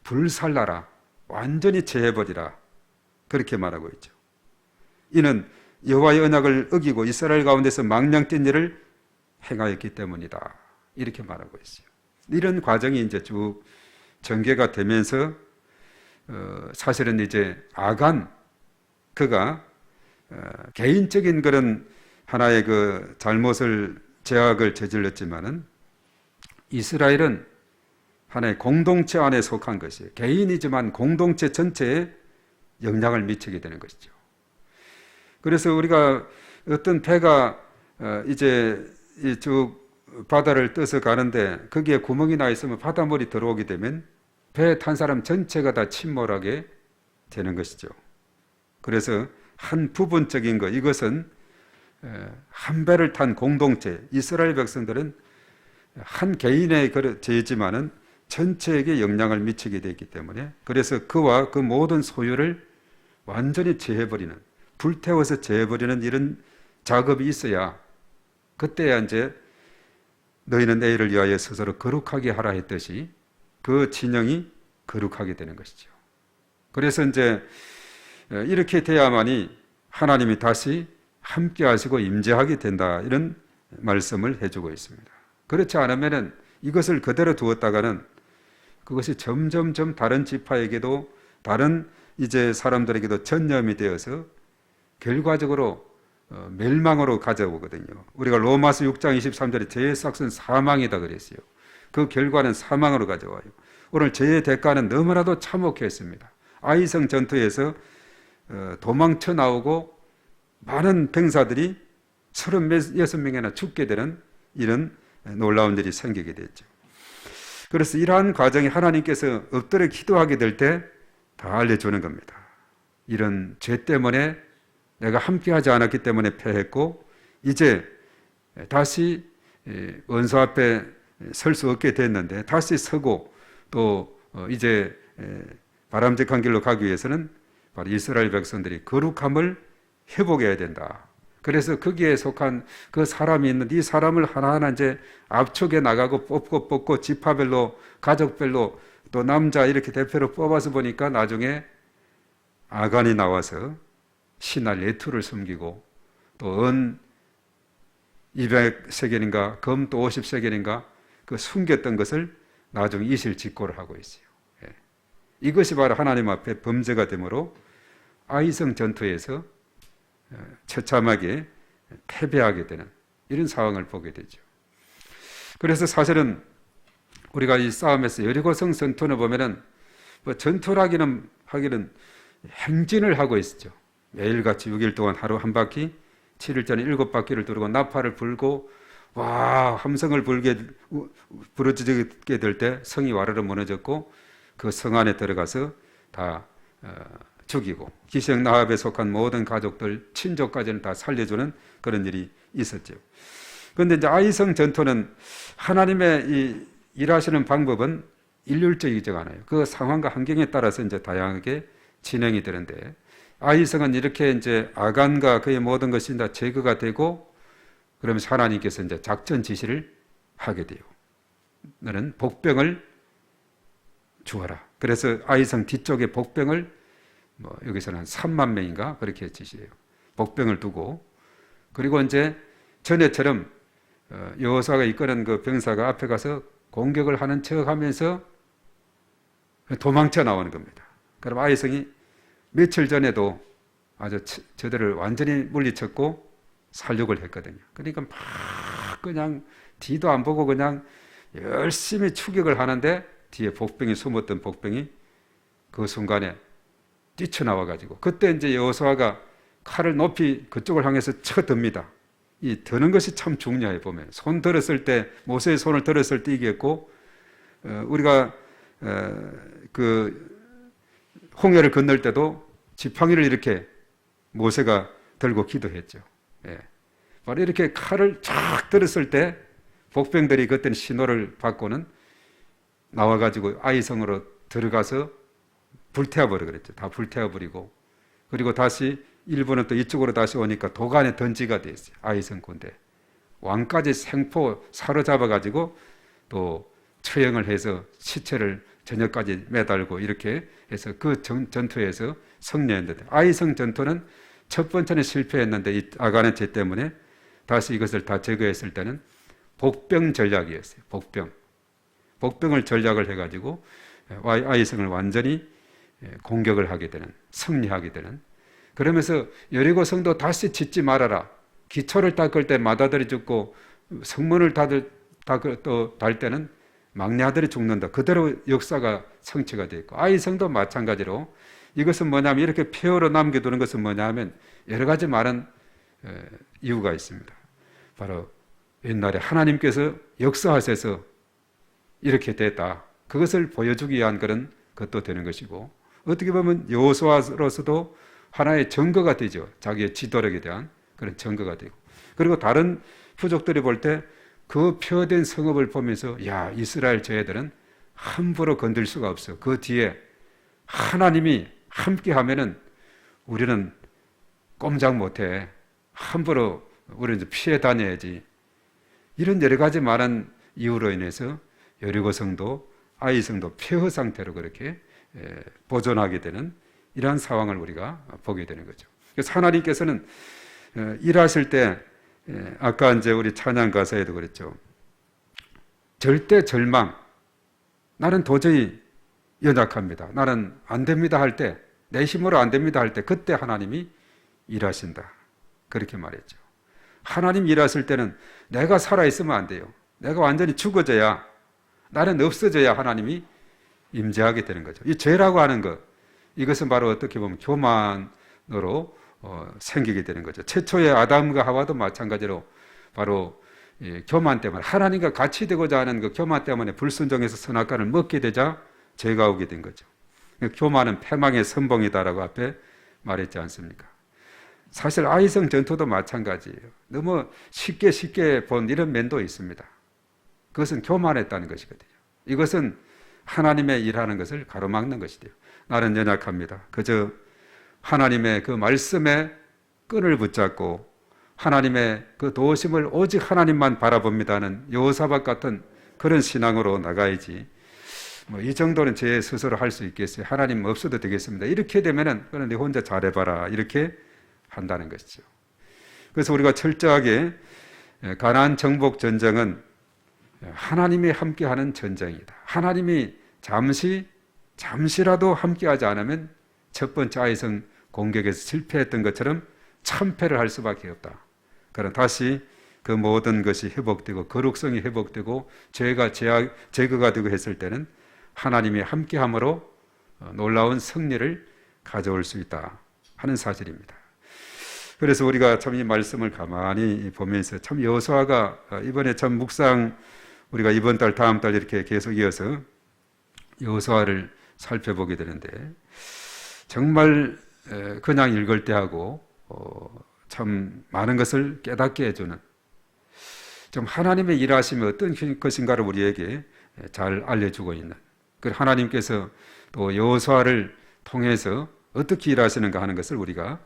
불살라라. 완전히 제해버리라. 그렇게 말하고 있죠. 이는 여호와의 언약을 어기고 이스라엘 가운데서 망령된 일을 행하였기 때문이다. 이렇게 말하고 있어요. 이런 과정이 이제 쭉 전개가 되면서 사실은 이제 아간 그가 개인적인 그런 하나의 그 잘못을 제약을 저질렀지만은 이스라엘은 하나의 공동체 안에 속한 것이에요. 개인이지만 공동체 전체에 영향을 미치게 되는 것이죠. 그래서 우리가 어떤 배가 이제 쭉 바다를 떠서 가는데 거기에 구멍이 나 있으면 바닷물이 들어오게 되면 배에 탄 사람 전체가 다 침몰하게 되는 것이죠. 그래서 한 부분적인 것, 이것은 한 배를 탄 공동체, 이스라엘 백성들은 한 개인의 죄지만은 전체에게 영향을 미치게 되기 때문에 그래서 그와 그 모든 소유를 완전히 제해버리는, 불태워서 제해버리는 이런 작업이 있어야 그때야 이제 너희는 내일을 위하여 스스로 거룩하게 하라 했듯이 그 진영이 거룩하게 되는 것이죠. 그래서 이제 이렇게 돼야만이 하나님이 다시 함께 하시고 임재하게 된다 이런 말씀을 해주고 있습니다. 그렇지 않으면은 이것을 그대로 두었다가는 그것이 점점점 다른 지파에게도 다른 이제 사람들에게도 전염이 되어서 결과적으로 멸망으로 가져오거든요. 우리가 로마서 6장 23절에 죄의 삭은 사망이다 그랬어요. 그 결과는 사망으로 가져와요. 오늘 죄의 대가는 너무나도 참혹했습니다. 아이성 전투에서 도망쳐 나오고 많은 병사들이 36명이나 죽게 되는 이런 놀라운 일이 생기게 됐죠. 그래서 이러한 과정이 하나님께서 엎드려 기도하게 될 때 다 알려주는 겁니다. 이런 죄 때문에 내가 함께하지 않았기 때문에 패했고 이제 다시 원수 앞에 설 수 없게 됐는데 다시 서고 또 이제 바람직한 길로 가기 위해서는 바로 이스라엘 백성들이 거룩함을 회복해야 된다. 그래서 거기에 속한 그 사람이 있는데 이 사람을 하나하나 이제 압축해 나가고 뽑고 지파별로 가족별로 또 남자 이렇게 대표로 뽑아서 보니까 나중에 아간이 나와서 신할 예투를 숨기고 또 은 200세겔인가 금 또 50세겔인가 그 숨겼던 것을 나중에 이실직고를 하고 있어요. 예. 이것이 바로 하나님 앞에 범죄가 되므로 아이성 전투에서 처참하게 패배하게 되는 이런 상황을 보게 되죠. 그래서 사실은 우리가 이 싸움에서 여리고성 전투를 보면은 뭐 전투라기는 하기는 행진을 하고 있었죠. 매일같이 6일 동안 하루 한 바퀴, 7일 전에 7바퀴를 두르고 나팔을 불고 와 함성을 부르짖게 될 때 성이 와르르 무너졌고 그 성 안에 들어가서 다 죽이고 기생 나합에 속한 모든 가족들 친족까지는 다 살려주는 그런 일이 있었죠. 그런데 이제 아이성 전투는 하나님의 이 일하시는 방법은 일률적이지 않아요. 그 상황과 환경에 따라서 이제 다양하게 진행이 되는데 아이성은 이렇게 이제 아간과 그의 모든 것이 다 제거가 되고 그러면서 하나님께서 이제 작전 지시를 하게 돼요. 너는 복병을 주어라. 그래서 아이성 뒤쪽에 복병을 뭐 여기서는 한 3만 명인가 그렇게 지시해요. 복병을 두고 그리고 이제 전에처럼 여호수아가 이끄는 그 병사가 앞에 가서 공격을 하는 척하면서 도망쳐 나오는 겁니다. 그럼 아이성이 며칠 전에도 아주 저들을 완전히 물리쳤고 살육을 했거든요. 그러니까 막 그냥 뒤도 안 보고 그냥 열심히 추격을 하는데 뒤에 복병이 숨었던 복병이 그 순간에 뛰쳐나와 가지고 그때 이제 여호수아가 칼을 높이 그쪽을 향해서 쳐듭니다. 이 드는 것이 참 중요해요. 보면 손 들었을 때 모세의 손을 들었을 때 이겼고 우리가 그 홍해를 건널 때도 지팡이를 이렇게 모세가 들고 기도했죠. 예. 바로 이렇게 칼을 쫙 들었을 때 복병들이 그때는 신호를 받고는 나와가지고 아이성으로 들어가서 불태워버려 그랬죠. 다 불태워버리고 그리고 다시 일본은 또 이쪽으로 다시 오니까 도간에 던지가 됐어요. 아이성 군대 왕까지 생포 사로잡아가지고 또 처형을 해서 시체를 저녁까지 매달고 이렇게 해서 그 전투에서 승리했는데 아이성 전투는 첫 번째는 실패했는데 이 아간의 죄 때문에 다시 이것을 다 제거했을 때는 복병 전략이었어요. 복병을 전략을 해가지고 아이성을 완전히 공격을 하게 되는 승리하게 되는 그러면서 여리고 성도 다시 짓지 말아라. 기초를 닦을 때 맏아들이 죽고 성문을 달 때는 막내 아들이 죽는다. 그대로 역사가 성취가 되어 있고 아이성도 마찬가지로 이것은 뭐냐면 이렇게 폐허로 남겨두는 것은 뭐냐면 여러 가지 많은 이유가 있습니다. 바로 옛날에 하나님께서 역사하셔서 이렇게 됐다. 그것을 보여주기 위한 그런 것도 되는 것이고 어떻게 보면 여호수아로서도 하나의 증거가 되죠. 자기의 지도력에 대한 그런 증거가 되고 그리고 다른 부족들이 볼 때 그 폐허된 성읍을 보면서 야 이스라엘 저희들은 함부로 건들 수가 없어. 그 뒤에 하나님이 함께 하면은 우리는 꼼짝 못해. 함부로 우리는 피해 다녀야지. 이런 여러 가지 많은 이유로 인해서 여리고성도 아이성도 폐허 상태로 그렇게 보존하게 되는 이러한 상황을 우리가 보게 되는 거죠. 그래서 하나님께서는 일하실 때 아까 이제 우리 찬양 가사에도 그랬죠. 절대 절망. 나는 도저히 연약합니다. 나는 안 됩니다 할 때 내 힘으로 안 됩니다 할 때 그때 하나님이 일하신다. 그렇게 말했죠. 하나님 일하실 때는 내가 살아있으면 안 돼요. 내가 완전히 죽어져야, 나는 없어져야 하나님이 임재하게 되는 거죠. 이 죄라고 하는 것, 이것은 바로 어떻게 보면 교만으로 생기게 되는 거죠. 최초의 아담과 하와도 마찬가지로 바로 교만 때문에, 하나님과 같이 되고자 하는 그 교만 때문에 불순종해서 선악과를 먹게 되자 죄가 오게 된 거죠. 교만은 패망의 선봉이다라고 앞에 말했지 않습니까? 사실 아이성 전투도 마찬가지예요. 너무 쉽게 본 이런 면도 있습니다. 그것은 교만했다는 것이거든요. 이것은 하나님의 일하는 것을 가로막는 것이돼요. 나는 연약합니다. 그저 하나님의 그 말씀에 끈을 붙잡고 하나님의 그 도우심을 오직 하나님만 바라봅니다는 여호사밧 같은 그런 신앙으로 나가야지, 이 정도는 제 스스로 할 수 있겠어요. 하나님 없어도 되겠습니다. 이렇게 되면은 그건 네 혼자 잘해봐라, 이렇게 한다는 것이죠. 그래서 우리가 철저하게 가나안 정복 전쟁은 하나님이 함께하는 전쟁이다. 하나님이 잠시라도 함께하지 않으면 첫 번째 아이성 공격에서 실패했던 것처럼 참패를 할 수밖에 없다. 그러나 다시 그 모든 것이 회복되고 거룩성이 회복되고 죄가 제거가 되고 했을 때는 하나님이 함께함으로 놀라운 승리를 가져올 수 있다 하는 사실입니다. 그래서 우리가 참 이 말씀을 가만히 보면서 참 여호수아가 이번에 참 묵상, 우리가 이번 달 다음 달 이렇게 계속 이어서 여호수아를 살펴보게 되는데, 정말 그냥 읽을 때하고 참 많은 것을 깨닫게 해주는, 좀 하나님의 일하심이 어떤 것인가를 우리에게 잘 알려주고 있는, 그 하나님께서 또 여호수아를 통해서 어떻게 일하시는가 하는 것을 우리가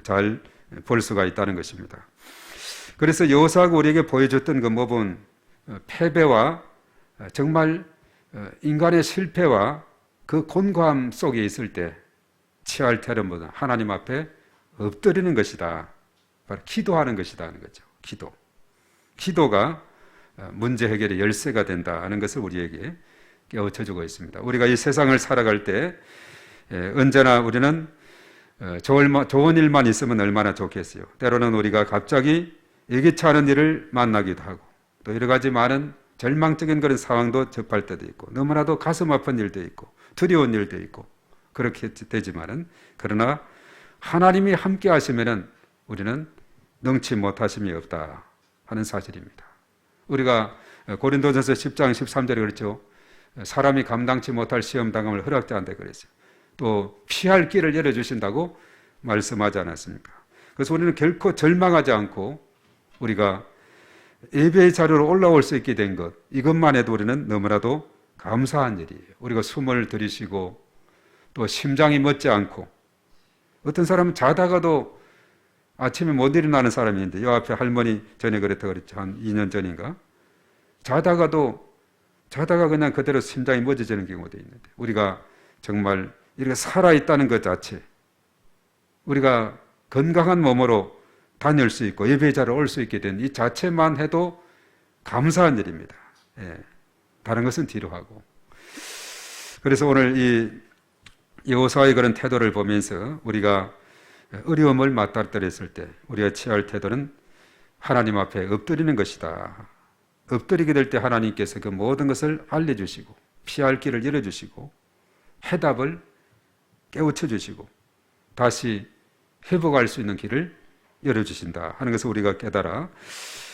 잘 볼 수가 있다는 것입니다. 그래서 여호수아가 우리에게 보여줬던 그 모든 패배와 정말 인간의 실패와 그 곤고함 속에 있을 때 취할 태도보다 하나님 앞에 엎드리는 것이다, 바로 기도하는 것이다 하는 거죠. 기도가 문제 해결의 열쇠가 된다 하는 것을 우리에게 깨우쳐주고 있습니다. 우리가 이 세상을 살아갈 때 언제나 우리는 좋은 일만 있으면 얼마나 좋겠어요. 때로는 우리가 갑자기 예기치 않은 일을 만나기도 하고, 또 여러 가지 많은 절망적인 그런 상황도 접할 때도 있고, 너무나도 가슴 아픈 일도 있고 두려운 일도 있고 그렇게 되지만은, 그러나 하나님이 함께 하시면은 우리는 능치 못하심이 없다 하는 사실입니다. 우리가 고린도전서 10장 13절에 그랬죠. 사람이 감당치 못할 시험 당함을 허락지 않다 그랬어요. 또 피할 길을 열어주신다고 말씀하지 않았습니까? 그래서 우리는 결코 절망하지 않고 우리가 예배의 자리로 올라올 수 있게 된 것, 이것만 해도 우리는 너무나도 감사한 일이에요. 우리가 숨을 들이쉬고 또 심장이 멎지 않고, 어떤 사람은 자다가도 아침에 못 일어나는 사람이 있는데, 요 앞에 할머니 전에 그랬다 그랬죠. 한 2년 전인가? 자다가 그냥 그대로 심장이 멎어지는 경우도 있는데, 우리가 정말 이렇게 살아있다는 것 자체, 우리가 건강한 몸으로 다닐 수 있고 예배의 자리에 올 수 있게 된 이 자체만 해도 감사한 일입니다. 다른 것은 뒤로 하고. 그래서 오늘 이 여호수아의 그런 태도를 보면서 우리가 어려움을 맞닥뜨렸을 때 우리가 취할 태도는 하나님 앞에 엎드리는 것이다. 엎드리게 될 때 하나님께서 그 모든 것을 알려주시고 피할 길을 열어주시고 해답을 깨우쳐 주시고 다시 회복할 수 있는 길을 열어주신다 하는 것을 우리가 깨달아,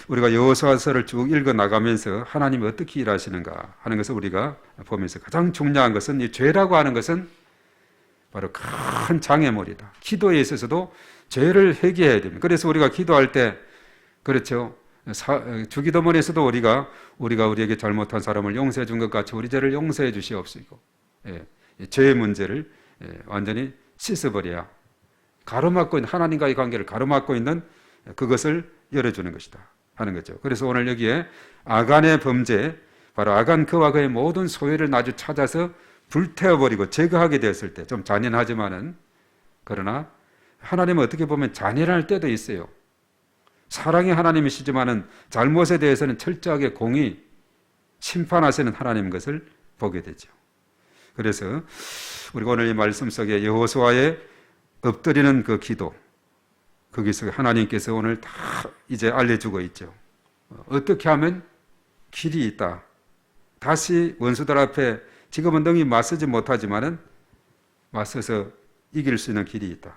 우리가 여호수아서를 쭉 읽어 나가면서 하나님이 어떻게 일하시는가 하는 것을 우리가 보면서 가장 중요한 것은, 이 죄라고 하는 것은 바로 큰 장애물이다. 기도에 있어서도 죄를 회개해야 됩니다. 그래서 우리가 기도할 때, 그렇죠, 주기도문에서도 우리가 우리에게 잘못한 사람을 용서해 준 것 같이 우리 죄를 용서해 주시옵시고, 죄의 문제를 완전히 씻어버려야 가로막고 있는, 하나님과의 관계를 가로막고 있는 그것을 열어주는 것이다 하는 거죠. 그래서 오늘 여기에 아간의 범죄, 바로 아간 그와 그의 모든 소유를 아주 찾아서 불태워버리고 제거하게 되었을 때, 좀 잔인하지만은, 그러나 하나님은 어떻게 보면 잔인할 때도 있어요. 사랑의 하나님이시지만은 잘못에 대해서는 철저하게 공의 심판하시는 하나님 것을 보게 되죠. 그래서 우리가 오늘 이 말씀 속에 여호수아의 엎드리는 그 기도, 거기서 하나님께서 오늘 다 이제 알려주고 있죠. 어떻게 하면 길이 있다. 다시 원수들 앞에 지금은 능히 맞서지 못하지만은 맞서서 이길 수 있는 길이 있다.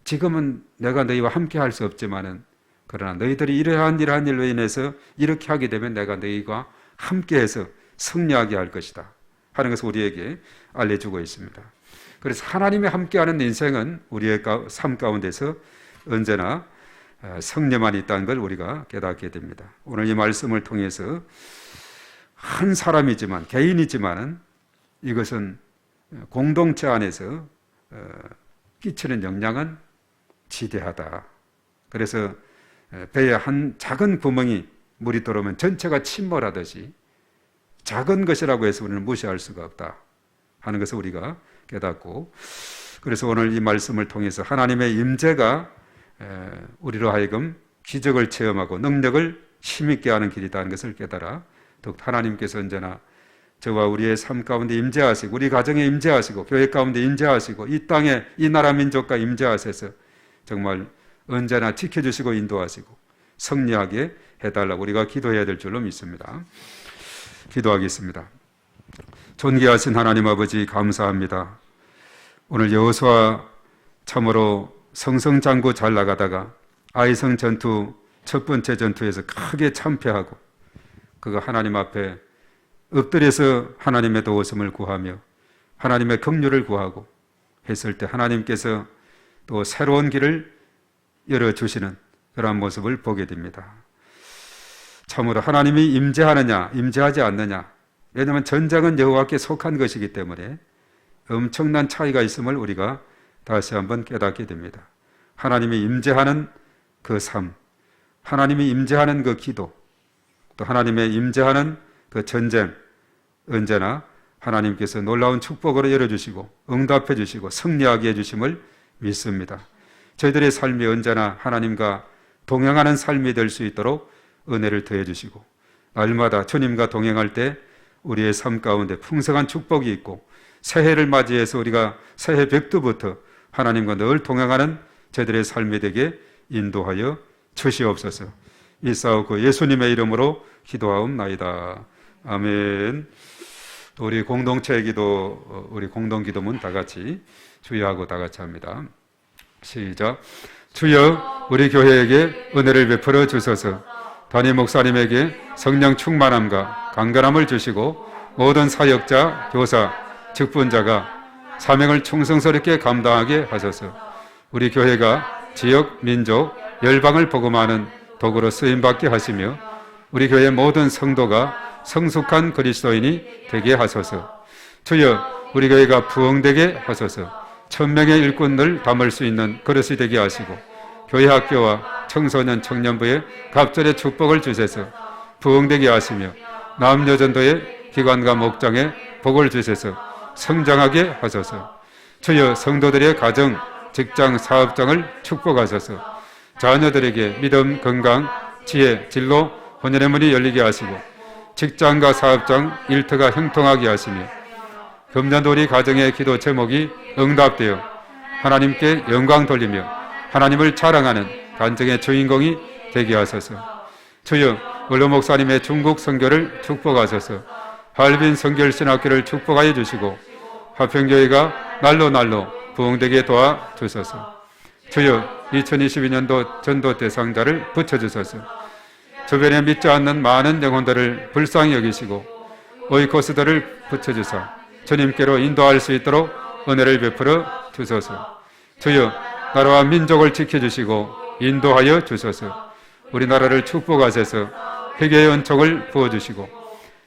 지금은 내가 너희와 함께 할 수 없지만은 그러나 너희들이 이러한 일로 인해서 이렇게 하게 되면 내가 너희와 함께해서 승리하게 할 것이다 하는 것을 우리에게 알려주고 있습니다. 그래서 하나님이 함께하는 인생은 우리의 삶 가운데서 언제나 승리만 있다는 걸 우리가 깨닫게 됩니다. 오늘 이 말씀을 통해서 한 사람이지만 개인이지만은 이것은 공동체 안에서 끼치는 영향은 지대하다. 그래서 배에 한 작은 구멍이 물이 들어오면 전체가 침몰하듯이 작은 것이라고 해서 우리는 무시할 수가 없다 하는 것을 우리가 깨닫고, 그래서 오늘 이 말씀을 통해서 하나님의 임재가 우리로 하여금 기적을 체험하고 능력을 힘있게 하는 길이라는 것을 깨달아 더욱 하나님께서 언제나 저와 우리의 삶 가운데 임재하시고 우리 가정에 임재하시고 교회 가운데 임재하시고 이 땅에 이 나라 민족과 임재하셔서 정말 언제나 지켜주시고 인도하시고 승리하게 해달라고 우리가 기도해야 될 줄로 믿습니다. 기도하겠습니다. 존귀하신 하나님 아버지 감사합니다. 오늘 여호수아 참으로 성성장구 잘 나가다가 아이성 전투 첫 번째 전투에서 크게 참패하고 그가 하나님 앞에 엎드려서 하나님의 도우심을 구하며 하나님의 긍휼을 구하고 했을 때 하나님께서 또 새로운 길을 열어주시는 그러한 모습을 보게 됩니다. 참으로 하나님이 임재하느냐 임재하지 않느냐, 왜냐하면 전쟁은 여호와께 속한 것이기 때문에 엄청난 차이가 있음을 우리가 다시 한번 깨닫게 됩니다. 하나님이 임재하는 그 삶, 하나님이 임재하는 그 기도, 또 하나님의 임재하는 그 전쟁, 언제나 하나님께서 놀라운 축복으로 열어주시고 응답해 주시고 승리하게 해주심을 믿습니다. 저희들의 삶이 언제나 하나님과 동행하는 삶이 될 수 있도록 은혜를 더해 주시고 날마다 주님과 동행할 때 우리의 삶 가운데 풍성한 축복이 있고 새해를 맞이해서 우리가 새해 벽두부터 하나님과 늘 동행하는 저희들의 삶이 되게 인도하여 주시옵소서. 이사오고 예수님의 이름으로 기도하옵나이다. 아멘. 또 우리 공동체의 기도, 우리 공동기도문 다 같이 주여하고 다 같이 합니다. 시작. 주여 우리 교회에게 은혜를 베풀어 주소서. 담임 목사님에게 성령 충만함과 강건함을 주시고 모든 사역자, 교사, 직분자가 사명을 충성스럽게 감당하게 하소서. 우리 교회가 지역, 민족, 열방을 복음하는 도구로 쓰임받게 하시며 우리 교회 모든 성도가 성숙한 그리스도인이 되게 하소서. 주여 우리 교회가 부흥되게 하소서. 1000명의 일꾼을 담을 수 있는 그릇이 되게 하시고 교회 학교와 청소년 청년부에 갑절의 축복을 주셔서 부흥되게 하시며 남녀전도의 기관과 목장에 복을 주셔서 성장하게 하소서. 주여 성도들의 가정, 직장, 사업장을 축복하소서. 자녀들에게 믿음, 건강, 지혜, 진로, 혼연의 문이 열리게 하시고 직장과 사업장, 일터가 형통하게 하시며 금년도 우리 가정의 기도 제목이 응답되어 하나님께 영광 돌리며 하나님을 자랑하는 간증의 주인공이 되게 하소서. 주여 원로 목사님의 중국 선교를 축복하소서. 할빈 선결신학교를 축복하여 주시고 화평교회가 날로 부흥되게 도와주소서. 주여 2022년도 전도 대상자를 붙여주소서. 주변에 믿지 않는 많은 영혼들을 불쌍히 여기시고 오이코스들을 붙여주사 주님께로 인도할 수 있도록 은혜를 베풀어 주소서. 주여 나라와 민족을 지켜주시고 인도하여 주소서. 우리나라를 축복하셔서 회개의 은총을 부어주시고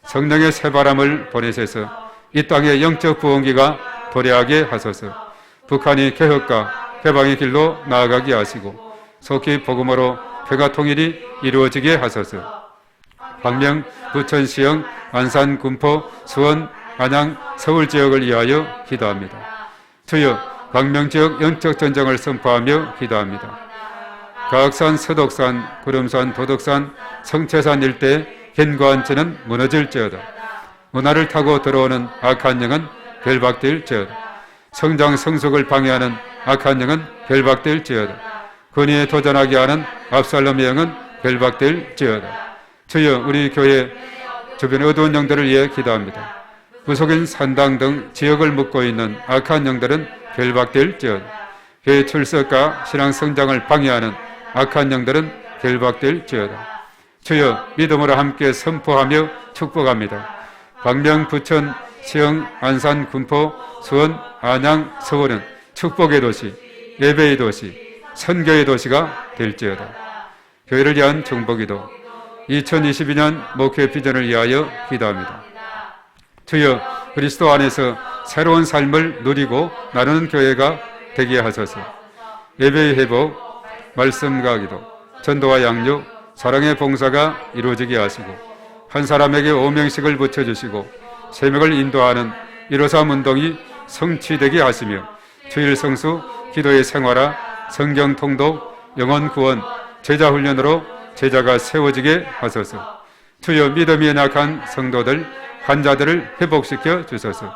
성령의 새바람을 보내셔서 이 땅의 영적 부흥기가 도래하게 하소서. 북한이 개혁과 해방의 길로 나아가게 하시고 속히 복음으로 평화 통일이 이루어지게 하소서. 광명, 부천, 시흥, 안산, 군포, 수원, 안양, 서울 지역을 위하여 기도합니다. 주여 광명 지역 영적 전쟁을 선포하며 기도합니다. 가악산, 서독산, 구름산, 도덕산, 성채산 일대 견고한 지는 무너질지어다. 문화를 타고 들어오는 악한 영은 결박될지어다. 성장 성숙을 방해하는 악한 영은 결박될지어다. 권위에 도전하게 하는 압살롬의 영은 결박될지어다. 주여, 우리 교회 주변 어두운 영들을 위해 기도합니다. 무속인 산당 등 지역을 묶고 있는 악한 영들은 결박될지어다. 교회 출석과 신앙 성장을 방해하는 악한 영들은 결박될지어다. 주여, 믿음으로 함께 선포하며 축복합니다. 광명, 부천, 시흥, 안산, 군포, 수원, 안양, 서울은 축복의 도시, 예배의 도시, 선교의 도시가 될지어다. 교회를 위한 중보기도, 2022년 목회 비전을 위하여 기도합니다. 주여, 그리스도 안에서 새로운 삶을 누리고 나누는 교회가 되게 하소서. 예배의 회복, 말씀과 기도, 전도와 양육, 사랑의 봉사가 이루어지게 하시고, 한 사람에게 오명식을 붙여주시고 세명을 인도하는 153 운동이 성취되게 하시며, 주일 성수, 기도의 생활화, 성경 통독, 영혼 구원, 제자 훈련으로 제자가 세워지게 하소서. 주여, 믿음이 연약한 성도들, 환자들을 회복시켜 주소서.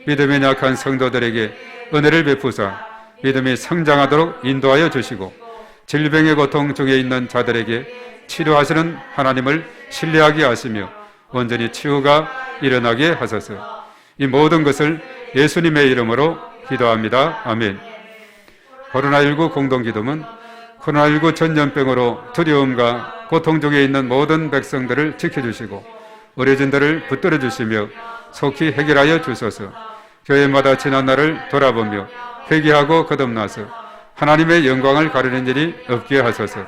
믿음이 연약한 성도들에게 은혜를 베푸사 믿음이 성장하도록 인도하여 주시고, 질병의 고통 중에 있는 자들에게 치료하시는 하나님을 신뢰하게 하시며 온전히 치유가 일어나게 하소서. 이 모든 것을 예수님의 이름으로 기도합니다. 아멘. 코로나19 공동기도문, 코로나19 전염병으로 두려움과 고통 중에 있는 모든 백성들을 지켜주시고 어려진들을 붙들어 주시며 속히 해결하여 주소서. 교회마다 지난 날을 돌아보며 회개하고 거듭나서 하나님의 영광을 가르는 일이 없게 하소서.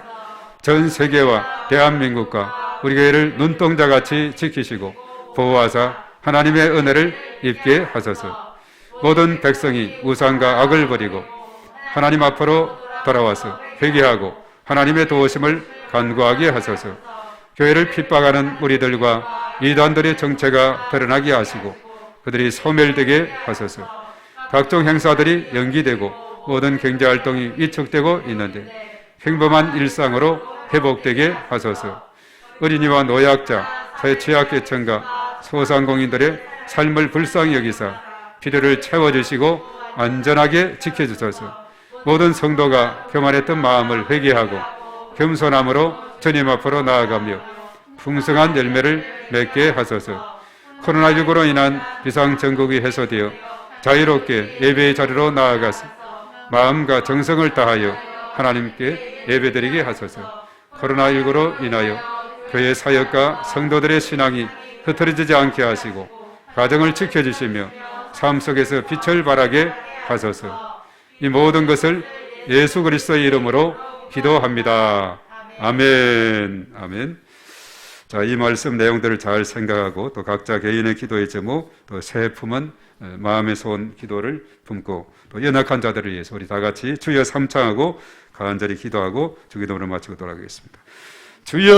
전 세계와 대한민국과 우리 교회를 눈동자같이 지키시고 보호하사 하나님의 은혜를 입게 하소서. 모든 백성이 우상과 악을 버리고 하나님 앞으로 돌아와서 회개하고 하나님의 도우심을 간구하게 하소서. 교회를 핍박하는 우리들과 이단들의 정체가 드러나게 하시고 그들이 소멸되게 하소서. 각종 행사들이 연기되고 모든 경제활동이 위축되고 있는데 평범한 일상으로 회복되게 하소서. 어린이와 노약자, 사회취약계층과 소상공인들의 삶을 불쌍히 여기사 필요를 채워주시고 안전하게 지켜주소서. 모든 성도가 교만했던 마음을 회개하고 겸손함으로 주님 앞으로 나아가며 풍성한 열매를 맺게 하소서. 코로나19로 인한 비상전국이 해소되어 자유롭게 예배의 자리로 나아가서 마음과 정성을 다하여 하나님께 예배드리게 하소서. 코로나19로 인하여 교회 사역과 성도들의 신앙이 흐트러지지 않게 하시고 가정을 지켜주시며 삶 속에서 빛을 발하게 하소서. 이 모든 것을 예수 그리스도의 이름으로 기도합니다. 아멘. 아멘. 자, 이 말씀 내용들을 잘 생각하고 또 각자 개인의 기도의 제목, 또 새 품은 마음에서 온 기도를 품고 또 연약한 자들을 위해서 우리 다 같이 주여 삼창하고 간절히 기도하고 주기도문을 마치고 돌아가겠습니다. 주여